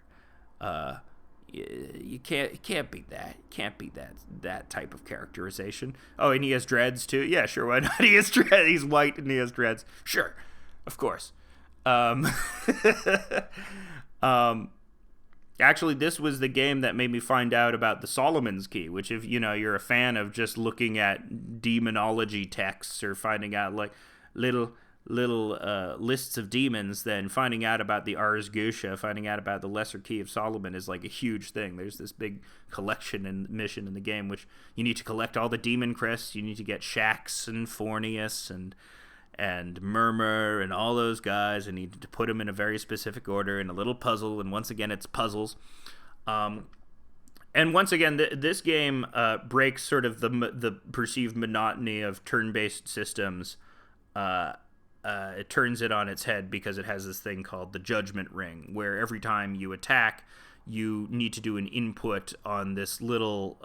You can't be that. Can't be that type of characterization. Oh, and he has dreads too. Yeah, sure. Why not? He has dreads. He's white and he has dreads. Sure, of course. Actually, this was the game that made me find out about the Solomon's Key, which if you're a fan of just looking at demonology texts or finding out like little lists of demons, then finding out about the Ars Goetia, finding out about the Lesser Key of Solomon is like a huge thing. There's this big collection and mission in the game, which you need to collect all the demon crests. You need to get Shax and Fornius and Murmur and all those guys, and need to put them in a very specific order in a little puzzle. And once again, it's puzzles. And once again, this game breaks sort of the perceived monotony of turn-based systems. It turns it on its head because it has this thing called the Judgment Ring, where every time you attack, you need to do an input on this little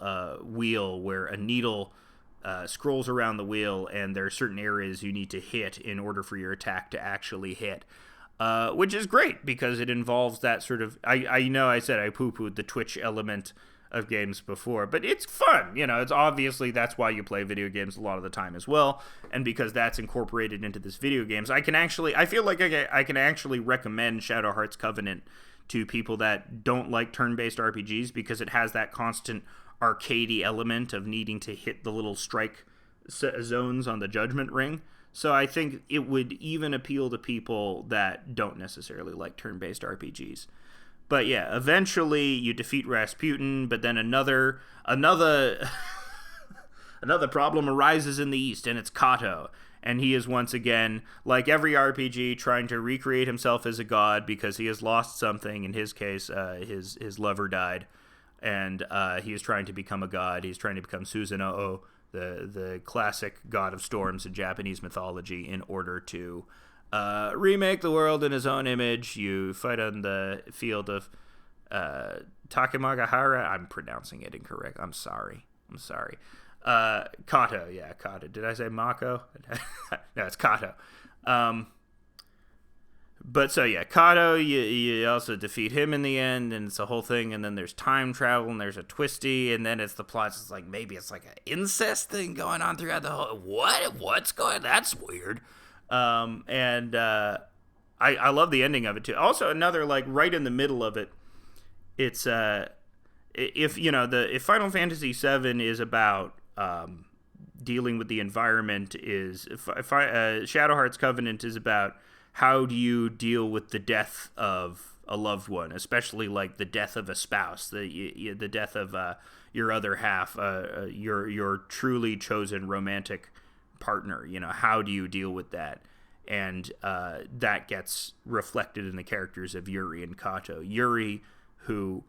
wheel where a needle scrolls around the wheel, and there are certain areas you need to hit in order for your attack to actually hit. Which is great because it involves that sort of... I know I said I poo-pooed the Twitch element of games before, but it's fun. It's obviously that's why you play video games a lot of the time as well, and because that's incorporated into this video games, I feel like I can actually recommend Shadow Hearts Covenant to people that don't like turn-based RPGs because it has that constant arcadey element of needing to hit the little strike zones on the Judgment Ring. So I think it would even appeal to people that don't necessarily like turn-based RPGs. But yeah, eventually you defeat Rasputin, but then another problem arises in the east, and it's Kato. And he is once again, like every RPG, trying to recreate himself as a god because he has lost something. In his case, his lover died, and he is trying to become a god. He's trying to become Susanoo, the classic god of storms in Japanese mythology, in order to remake the world in his own image. You fight on the field of Takemagahara. I'm pronouncing it incorrect. I'm sorry. Kato. Yeah, Kato. Did I say Mako? No, it's Kato. But so yeah, Kato, you also defeat him in the end, and it's a whole thing, and then there's time travel, and there's a twisty, and then it's the plot. It's like, maybe it's like an incest thing going on throughout the whole... What's going... That's weird. I love the ending of it too. Also, another, like, right in the middle of it, it's if Final Fantasy VII is about dealing with the environment, is Shadow Hearts Covenant is about how do you deal with the death of a loved one, especially like the death of a spouse, the death of your other half, your truly chosen romantic partner. How do you deal with that? And that gets reflected in the characters of Yuri and Kato. Yuri, who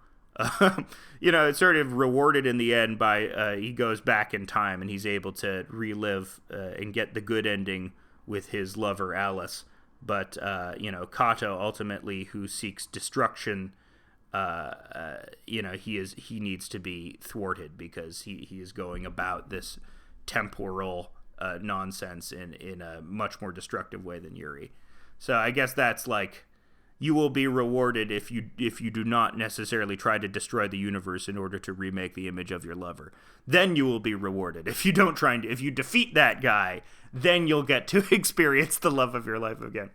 it's sort of rewarded in the end by he goes back in time and he's able to relive and get the good ending with his lover Alice. But Kato, ultimately, who seeks destruction, he needs to be thwarted because he is going about this temporal nonsense in a much more destructive way than Yuri. So I guess that's like, you will be rewarded if you do not necessarily try to destroy the universe in order to remake the image of your lover. Then you will be rewarded. If you defeat that guy, then you'll get to experience the love of your life again.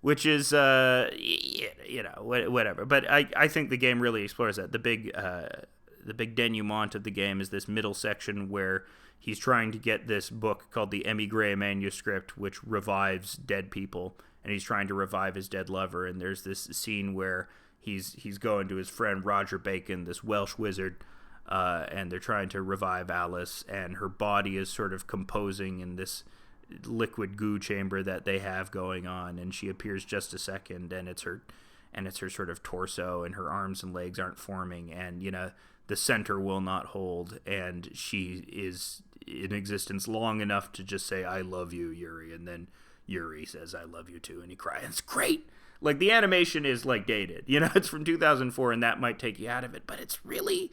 Which is whatever. But I think the game really explores that. The big the big denouement of the game is this middle section where he's trying to get this book called the Emigre manuscript, which revives dead people, and he's trying to revive his dead lover. And there's this scene where he's going to his friend Roger Bacon, this Welsh wizard, and they're trying to revive Alice, and her body is sort of composing in this liquid goo chamber that they have going on, and she appears just a second, and it's her sort of torso, and her arms and legs aren't forming, and the center will not hold, and she is in existence long enough to just say, "I love you, Yuri," and then Yuri says, "I love you too," and he cries. It's great. Like, the animation is like dated, it's from 2004, and that might take you out of it, but it's really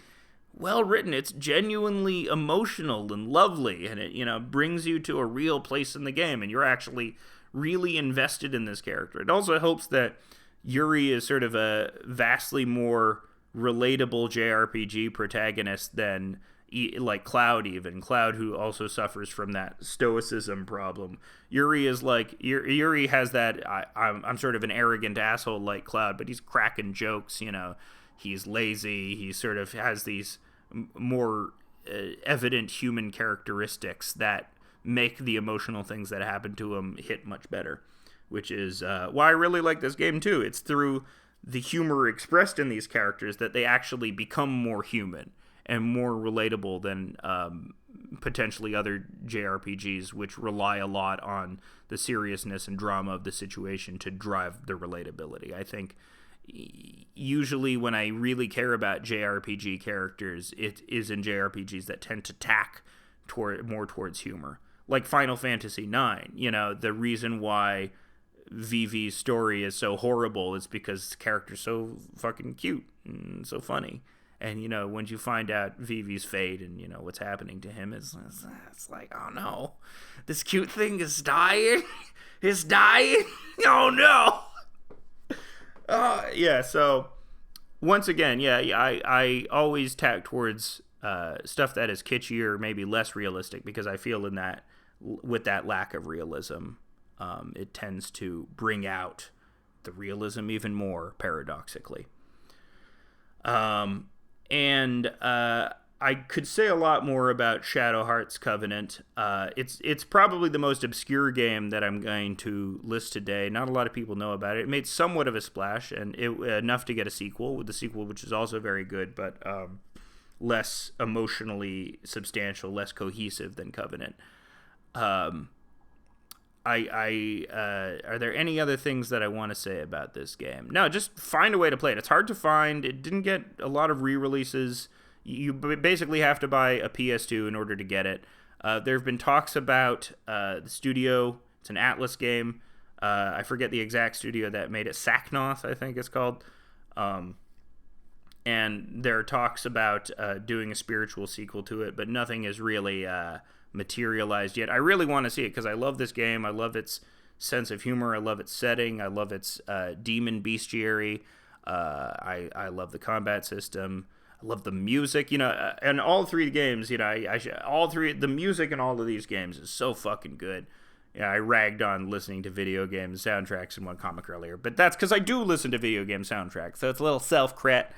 well written. It's genuinely emotional and lovely, and it brings you to a real place in the game, and you're actually really invested in this character. It also helps that Yuri is sort of a vastly more relatable JRPG protagonist than like Cloud, even Cloud, who also suffers from that stoicism problem. Yuri is like Yuri has that I'm sort of an arrogant asshole like Cloud, but he's cracking jokes. He's lazy. He sort of has these more evident human characteristics that make the emotional things that happen to him hit much better, which is why I really like this game too. It's through the humor expressed in these characters that they actually become more human and more relatable than potentially other JRPGs, which rely a lot on the seriousness and drama of the situation to drive the relatability. I think usually when I really care about JRPG characters, it is in JRPGs that tend to tack more towards humor. Like Final Fantasy IX, the reason why Vivi's story is so horrible is because the character's so fucking cute and so funny. And, when you find out Vivi's fate and, what's happening to him, it's like, oh no, this cute thing is dying. It's dying. Oh no. Yeah, so once again, I always tack towards stuff that is kitschy or maybe less realistic, because I feel with that lack of realism, it tends to bring out the realism even more, paradoxically. And I could say a lot more about Shadow Hearts Covenant. It's probably the most obscure game that I'm going to list today. Not a lot of people know about it. It made somewhat of a splash, and enough to get a sequel, with the sequel which is also very good, but less emotionally substantial, less cohesive than Covenant. Are there any other things that I want to say about this game? No, just find a way to play it. It's hard to find. It didn't get a lot of re-releases. You basically have to buy a PS2 in order to get it. There have been talks about the studio. It's an Atlas game. I forget the exact studio that made it. Saknoth, I think it's called. And there are talks about doing a spiritual sequel to it, but nothing is really materialized yet. I really want to see it because I love this game. I love its sense of humor. I love its setting. I love its demon bestiary. I love the combat system. I love the music. And all three games, the music in all of these games is so fucking good. Yeah, I ragged on listening to video game soundtracks in one comic earlier, but that's because I do listen to video game soundtracks, so it's a little self-crit.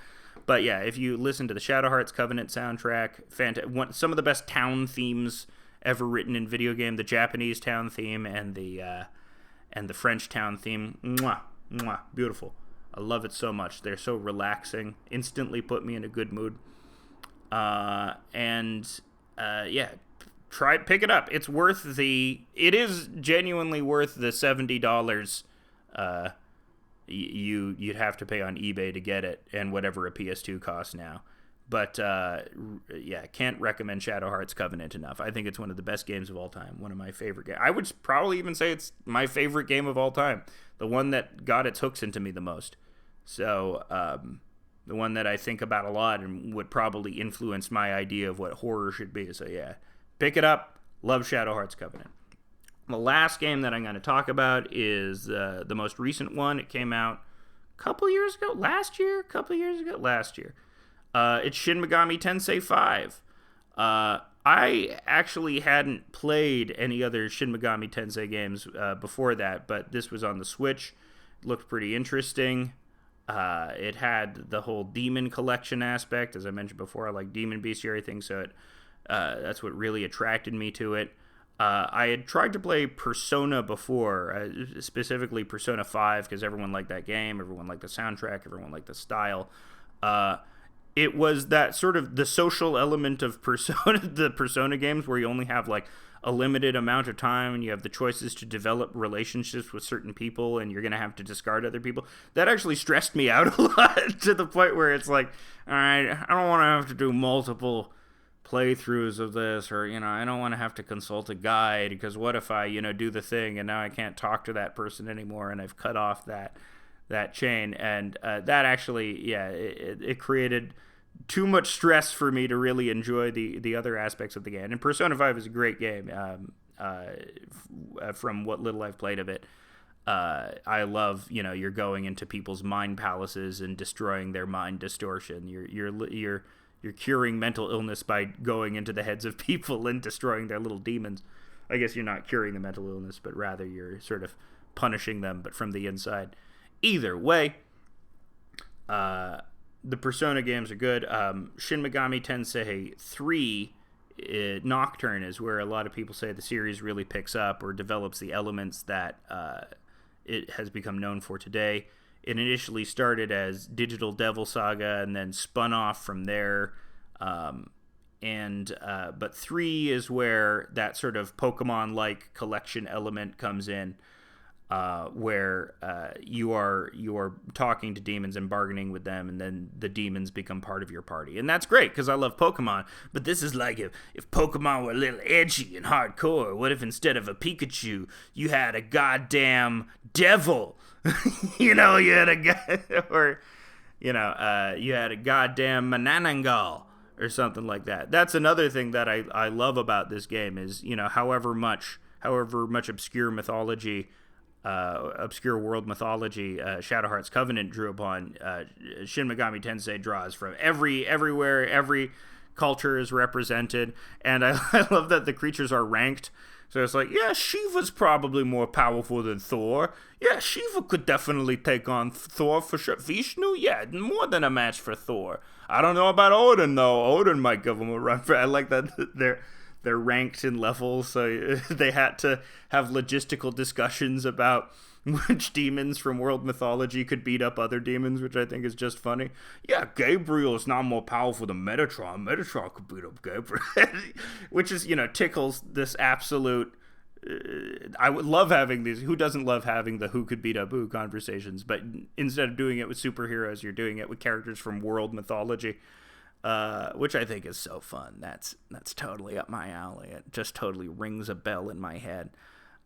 But yeah, if you listen to the Shadow Hearts Covenant soundtrack, some of the best town themes ever written in video game, the Japanese town theme and the French town theme, beautiful. I love it so much. They're so relaxing, instantly put me in a good mood. Pick it up. It is genuinely worth the $70 you'd have to pay on eBay to get it, and whatever a PS2 costs now. But can't recommend Shadow Hearts Covenant enough. I think it's one of the best games of all time. One of my favorite games. I would probably even say it's my favorite game of all time. The one that got its hooks into me the most. So the one that I think about a lot and would probably influence my idea of what horror should be. So yeah, pick it up. Love Shadow Hearts Covenant. The last game that I'm going to talk about is the most recent one. It came out a couple years ago. Last year. It's Shin Megami Tensei 5. I actually hadn't played any other Shin Megami Tensei games before that, but this was on the Switch. It looked pretty interesting. It had the whole demon collection aspect. As I mentioned before, I like demon bestiary things, so that's what really attracted me to it. I had tried to play Persona before, specifically Persona 5, because everyone liked that game, everyone liked the soundtrack, everyone liked the style. It was that sort of the social element of Persona, the Persona games, where you only have like a limited amount of time and you have the choices to develop relationships with certain people and you're going to have to discard other people. That actually stressed me out a lot, to the point where it's like, all right, I don't want to have to do multiple playthroughs of this, or, I don't want to have to consult a guide, because what if I, do the thing and now I can't talk to that person anymore and I've cut off that chain. And that actually, it created too much stress for me to really enjoy the other aspects of the game. And Persona 5 is a great game, from what little I've played of it. I love, you're going into people's mind palaces and destroying their mind distortion. You're curing mental illness by going into the heads of people and destroying their little demons. I guess you're not curing the mental illness, but rather you're sort of punishing them, but from the inside. Either way, the Persona games are good. Shin Megami Tensei 3 Nocturne is where a lot of people say the series really picks up or develops the elements that it has become known for today. It initially started as Digital Devil Saga and then spun off from there. But 3 is where that sort of Pokemon-like collection element comes in, where you are talking to demons and bargaining with them, and then the demons become part of your party. And that's great, because I love Pokemon, but this is like if Pokemon were a little edgy and hardcore. What if instead of a Pikachu, you had a goddamn devil? You had a guy, or you had a goddamn Mananangal or something like that. That's another thing that I love about this game is, however much obscure mythology, obscure world mythology Shadowheart's Covenant drew upon, Shin Megami Tensei draws from everywhere. Every culture is represented, and I love that the creatures are ranked. So it's like, yeah, Shiva's probably more powerful than Thor. Yeah, Shiva could definitely take on Thor for sure. Vishnu, yeah, more than a match for Thor. I don't know about Odin, though. Odin might give him a run for it. I like that they're ranked in levels, so they had to have logistical discussions about which demons from world mythology could beat up other demons, which I think is just funny. Yeah, Gabriel is not more powerful than Metatron. Metatron could beat up Gabriel. Which is, tickles this absolute... I would love having these... Who doesn't love having the who could beat up who conversations? But instead of doing it with superheroes, you're doing it with characters from world mythology. Which I think is so fun. That's totally up my alley. It just totally rings a bell in my head.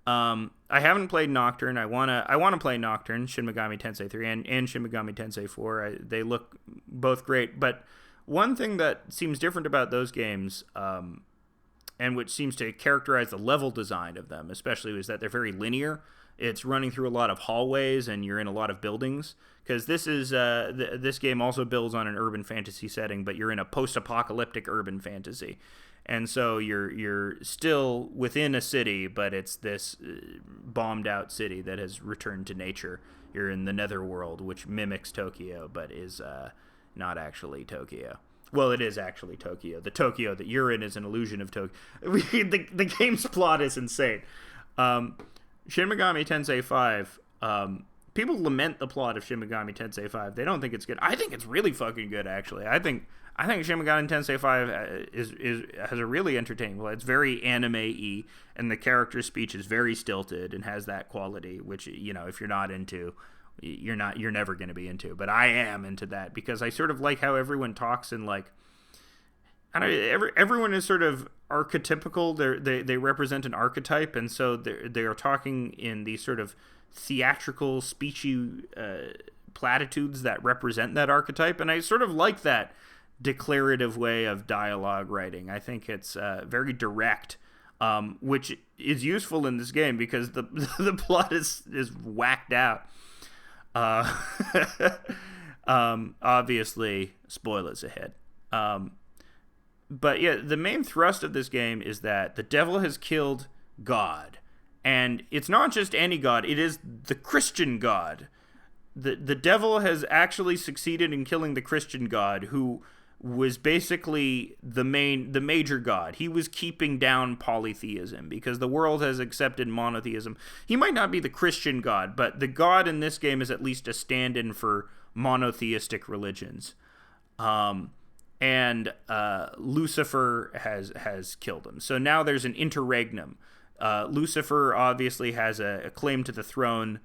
I haven't played Nocturne. I wanna play Nocturne, Shin Megami Tensei 3 and Shin Megami Tensei 4. They look both great, but one thing that seems different about those games, and which seems to characterize the level design of them, especially, is that they're very linear. It's running through a lot of hallways, and you're in a lot of buildings. Because this is this game also builds on an urban fantasy setting, but you're in a post-apocalyptic urban fantasy. And so you're still within a city, but it's this bombed out city that has returned to nature. You're in the Netherworld, which mimics Tokyo, but is not actually Tokyo. Well, it is actually Tokyo. The Tokyo that you're in is an illusion of Tokyo. The game's plot is insane. Shin Megami Tensei 5, people lament the plot of Shin Megami Tensei 5. They don't think it's good. I think it's really fucking good, actually. I think Shin Megami Tensei 5 has a really entertaining plot. It's very anime-y, and the character speech is very stilted and has that quality, which, if you're not into, you're never going to be into. But I am into that, because I sort of like how everyone talks in, like, I don't know, everyone is sort of archetypical. They represent an archetype, and so they are talking in these sort of theatrical, speechy platitudes that represent that archetype, and I sort of like that declarative way of dialogue writing. I think it's very direct, which is useful in this game because the plot is whacked out. Obviously, spoilers ahead. But yeah, the main thrust of this game is that the devil has killed God. And it's not just any God, it is the Christian God. the devil has actually succeeded in killing the Christian god, who was basically the major god. He was keeping down polytheism because the world has accepted monotheism. He might not be the Christian god, but the god in this game is at least a stand-in for monotheistic religions. And Lucifer has killed him. So now there's an interregnum. Lucifer obviously has a claim to the throne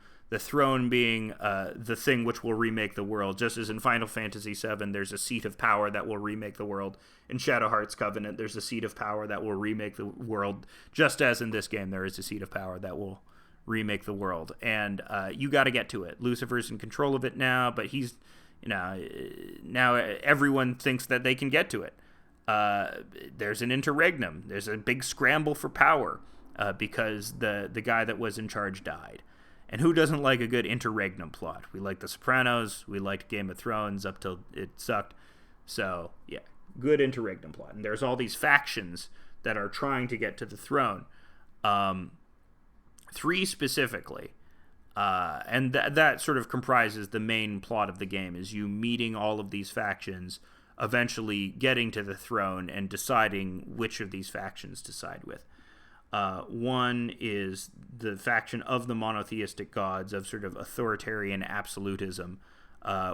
being the thing which will remake the world. Just as in Final Fantasy VII, there's a seat of power that will remake the world. In Shadowheart's Covenant, there's a seat of power that will remake the world. Just as in this game, there is a seat of power that will remake the world. And you got to get to it. Lucifer's in control of it now, but he's, now everyone thinks that they can get to it. There's an interregnum. There's a big scramble for power because the guy that was in charge died. And who doesn't like a good interregnum plot? We like The Sopranos. We liked Game of Thrones up till it sucked. So, yeah, good interregnum plot. And there's all these factions that are trying to get to the throne. 3 specifically. And that sort of comprises the main plot of the game, is you meeting all of these factions, eventually getting to the throne, and deciding which of these factions to side with. One is the faction of the monotheistic gods, of sort of authoritarian absolutism,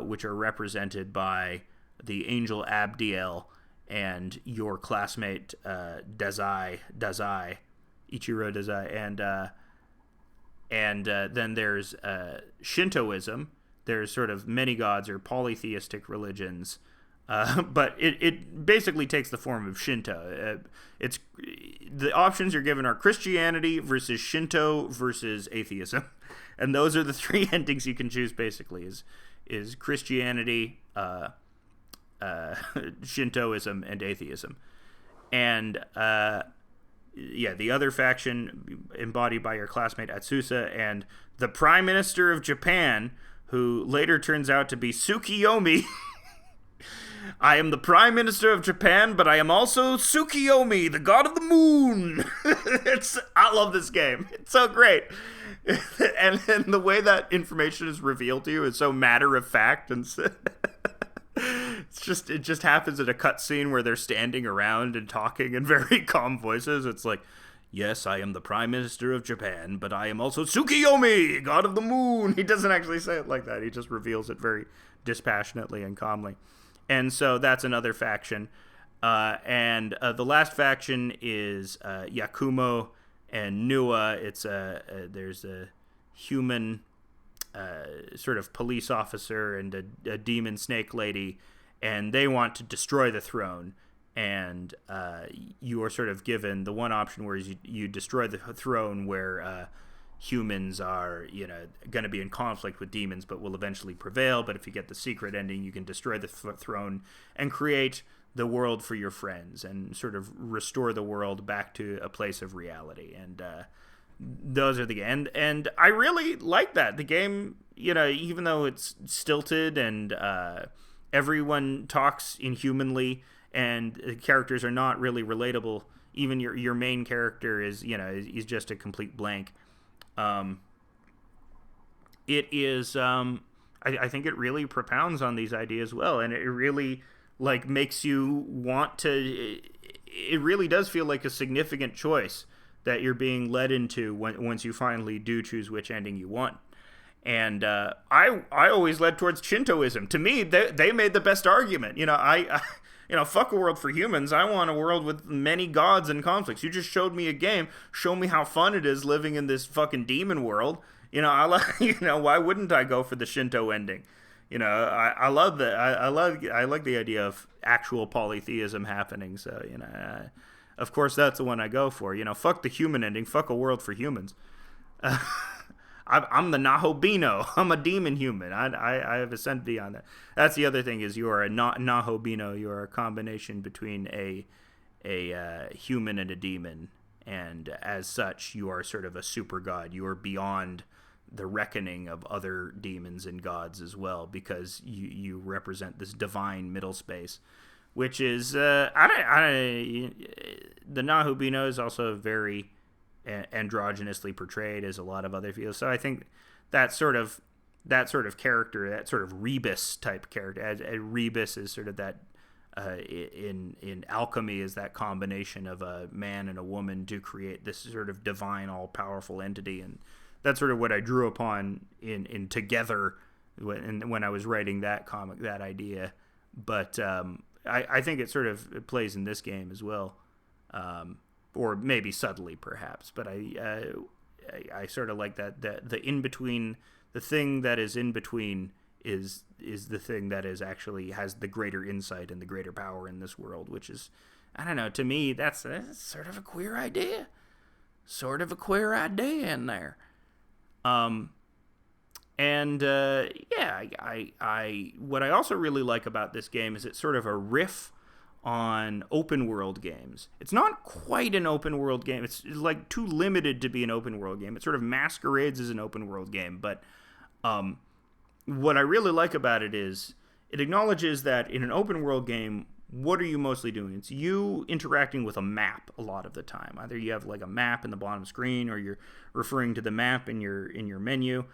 which are represented by the angel Abdiel and your classmate Ichiro Dazai, and then there's Shintoism. There's sort of many gods or polytheistic religions. But it basically takes the form of Shinto. It's the options you're given are Christianity versus Shinto versus atheism, and those are the 3 endings you can choose. Basically, is Christianity, Shintoism, and atheism. And the other faction embodied by your classmate Atsusa and the Prime Minister of Japan, who later turns out to be Tsukiyomi. I am the Prime Minister of Japan, but I am also Tsukiyomi, the god of the moon. I love this game. It's so great. And the way that information is revealed to you is so matter of fact, and it just happens in a cutscene where they're standing around and talking in very calm voices. It's like, yes, I am the Prime Minister of Japan, but I am also Tsukiyomi, god of the moon. He doesn't actually say it like that. He just reveals it very dispassionately and calmly. And so that's another faction. And the last faction is Yakumo and Nua. It's there's a human sort of police officer and a demon snake lady, and they want to destroy the throne. And you are sort of given the one option where you destroy the throne, where humans are, going to be in conflict with demons, but will eventually prevail. But if you get the secret ending, you can destroy the throne and create the world for your friends and sort of restore the world back to a place of reality. And those are the and I really like that. The game, even though it's stilted and everyone talks inhumanly and the characters are not really relatable, even your main character is, he's just a complete blank. It is, I think it really propounds on these ideas well, and it really, makes you want to, it really does feel like a significant choice that you're being led into once you finally do choose which ending you want. And I always led towards Shintoism. To me, they made the best argument. Fuck a world for humans. I want a world with many gods and conflicts. You just showed me a game. Show me how fun it is living in this fucking demon world. Why wouldn't I go for the Shinto ending? I love that. I like the idea of actual polytheism happening. So, of course, that's the one I go for. Fuck the human ending. Fuck a world for humans. I'm the Nahobino. I'm a demon human. I have ascended beyond that. That's the other thing, is you are a Nahobino. You are a combination between a human and a demon, and as such, you are sort of a super god. You are beyond the reckoning of other demons and gods as well, because you represent this divine middle space, which is the Nahobino is also very androgynously portrayed, as a lot of other fields. So I think that sort of that sort of character, that sort of rebus type character. As rebus is sort of that in alchemy is that combination of a man and a woman to create this sort of divine, all powerful entity, and that's sort of what I drew upon in Together when I was writing that comic, that idea. But I think it plays in this game as well, or maybe subtly perhaps. But I sort of like that the in between, the thing that is in between is the thing that is actually has the greater insight and the greater power in this world, which is, I don't know, to me that's sort of a queer idea, in there. What I also really like about this game is it's sort of a riff on open world games. It's not quite an open world game. It's like too limited to be an open world game. It sort of masquerades as an open world game, but what I really like about it is it acknowledges that in an open world game, what are you mostly doing? It's you interacting with a map a lot of the time. Either you have like a map in the bottom screen, or you're referring to the map in your menu.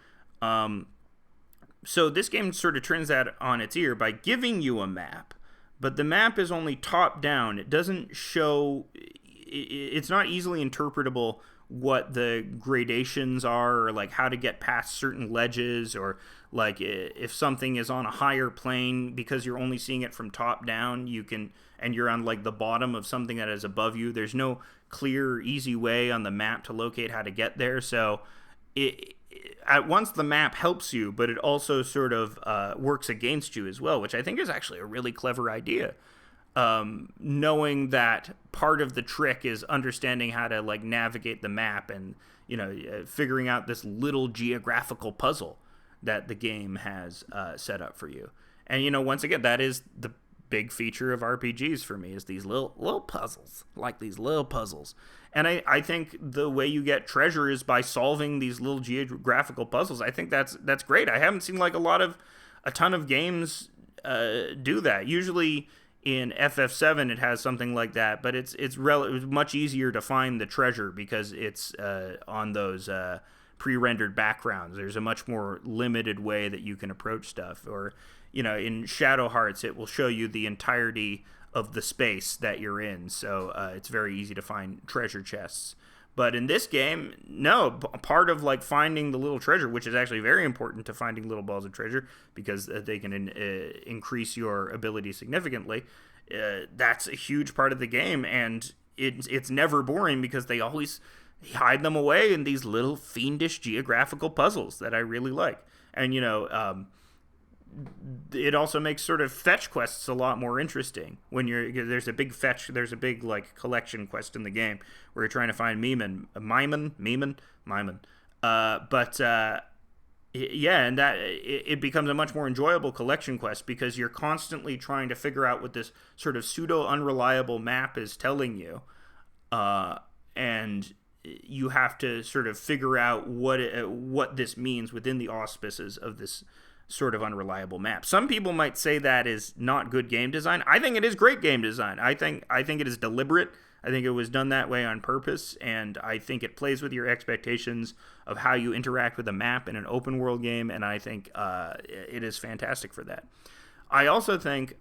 So this game sort of turns that on its ear by giving you a map, but the map is only top down. It doesn't show. It's not easily interpretable what the gradations are, or like how to get past certain ledges, or like if something is on a higher plane because you're only seeing it from top down, and you're on like the bottom of something that is above you. There's no clear, easy way on the map to locate how to get there. So at once the map helps you, but it also sort of works against you as well, which I think is actually a really clever idea. Knowing that part of the trick is understanding how to like navigate the map, and figuring out this little geographical puzzle that the game has set up for you. And once again, that is the big feature of RPGs for me, is these little puzzles, like these little puzzles. And I think the way you get treasure is by solving these little geographical puzzles. I think that's great. I haven't seen like a ton of games do that. Usually in FF7 it has something like that, but it's much easier to find the treasure because it's on those pre-rendered backgrounds. There's a much more limited way that you can approach stuff. Or in Shadow Hearts, it will show you the entirety of the space that you're in, so it's very easy to find treasure chests. But in this game, no, part of like finding the little treasure, which is actually very important to finding little balls of treasure because they can increase your ability significantly, that's a huge part of the game, and it's never boring because they always hide them away in these little fiendish geographical puzzles that I really like. And it also makes sort of fetch quests a lot more interesting when there's a big like collection quest in the game where you're trying to find Maiman. And that it becomes a much more enjoyable collection quest because you're constantly trying to figure out what this sort of pseudo unreliable map is telling you, and you have to sort of figure out what this means within the auspices of this sort of unreliable map. Some people might say that is not good game design. I think it is great game design. I think it is deliberate. I think it was done that way on purpose, and I think it plays with your expectations of how you interact with a map in an open world game, and I think it is fantastic for that. I also think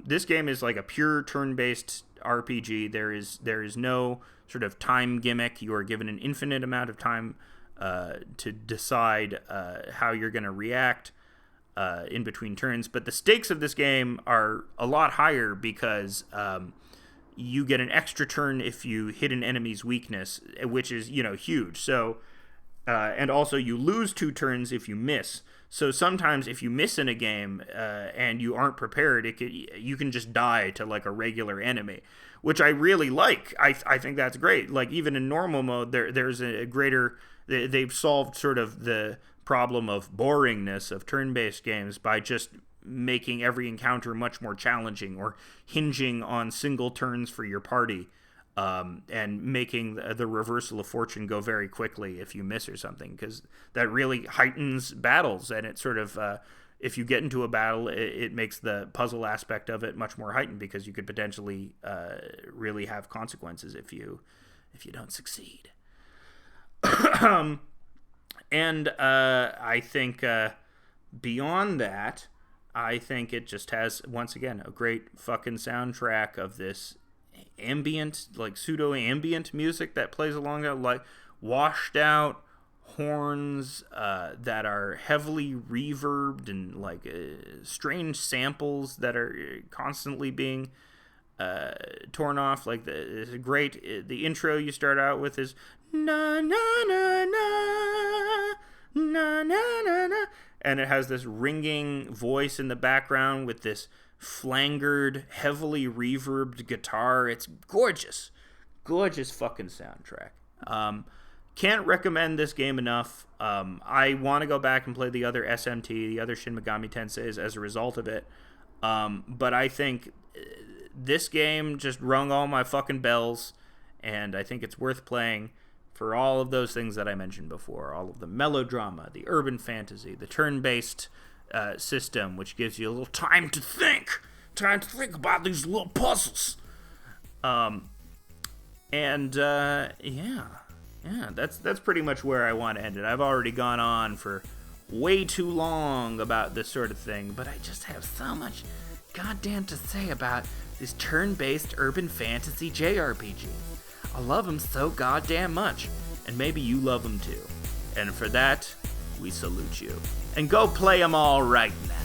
this game is like a pure turn-based RPG. There is no sort of time gimmick. You are given an infinite amount of time to decide how you're going to react in between turns, but the stakes of this game are a lot higher because you get an extra turn if you hit an enemy's weakness, which is huge. So and also you lose 2 turns if you miss. So sometimes if you miss in a game and you aren't prepared, you can just die to like a regular enemy, which I really like. I think that's great. Like even in normal mode, there's a greater. They've solved sort of the problem of boringness of turn-based games by just making every encounter much more challenging, or hinging on single turns for your party, and making the reversal of fortune go very quickly if you miss or something, because that really heightens battles, and it sort of if you get into a battle, it makes the puzzle aspect of it much more heightened because you could potentially really have consequences if you don't succeed. And I think Beyond that, I think it just has, once again, a great fucking soundtrack of this ambient, like pseudo-ambient music that plays along it, like washed out horns that are heavily reverbed and like strange samples that are constantly being torn off. Like the great, the intro you start out with is na na na na na na na na, and it has this ringing voice in the background with this flangered, heavily reverbed guitar. It's gorgeous fucking soundtrack. Can't recommend this game enough. I want to go back and play the other SMT, the other Shin Megami Tenseis as a result of it. But I think this game just rung all my fucking bells, and I think it's worth playing for all of those things that I mentioned before. All of the melodrama, the urban fantasy, the turn-based system, which gives you a little time to think about these little puzzles. Yeah, that's pretty much where I want to end it. I've already gone on for way too long about this sort of thing, but I just have so much goddamn to say about these turn-based urban fantasy JRPGs. I love them so goddamn much, and maybe you love them too. And for that, we salute you. And go play them all right now.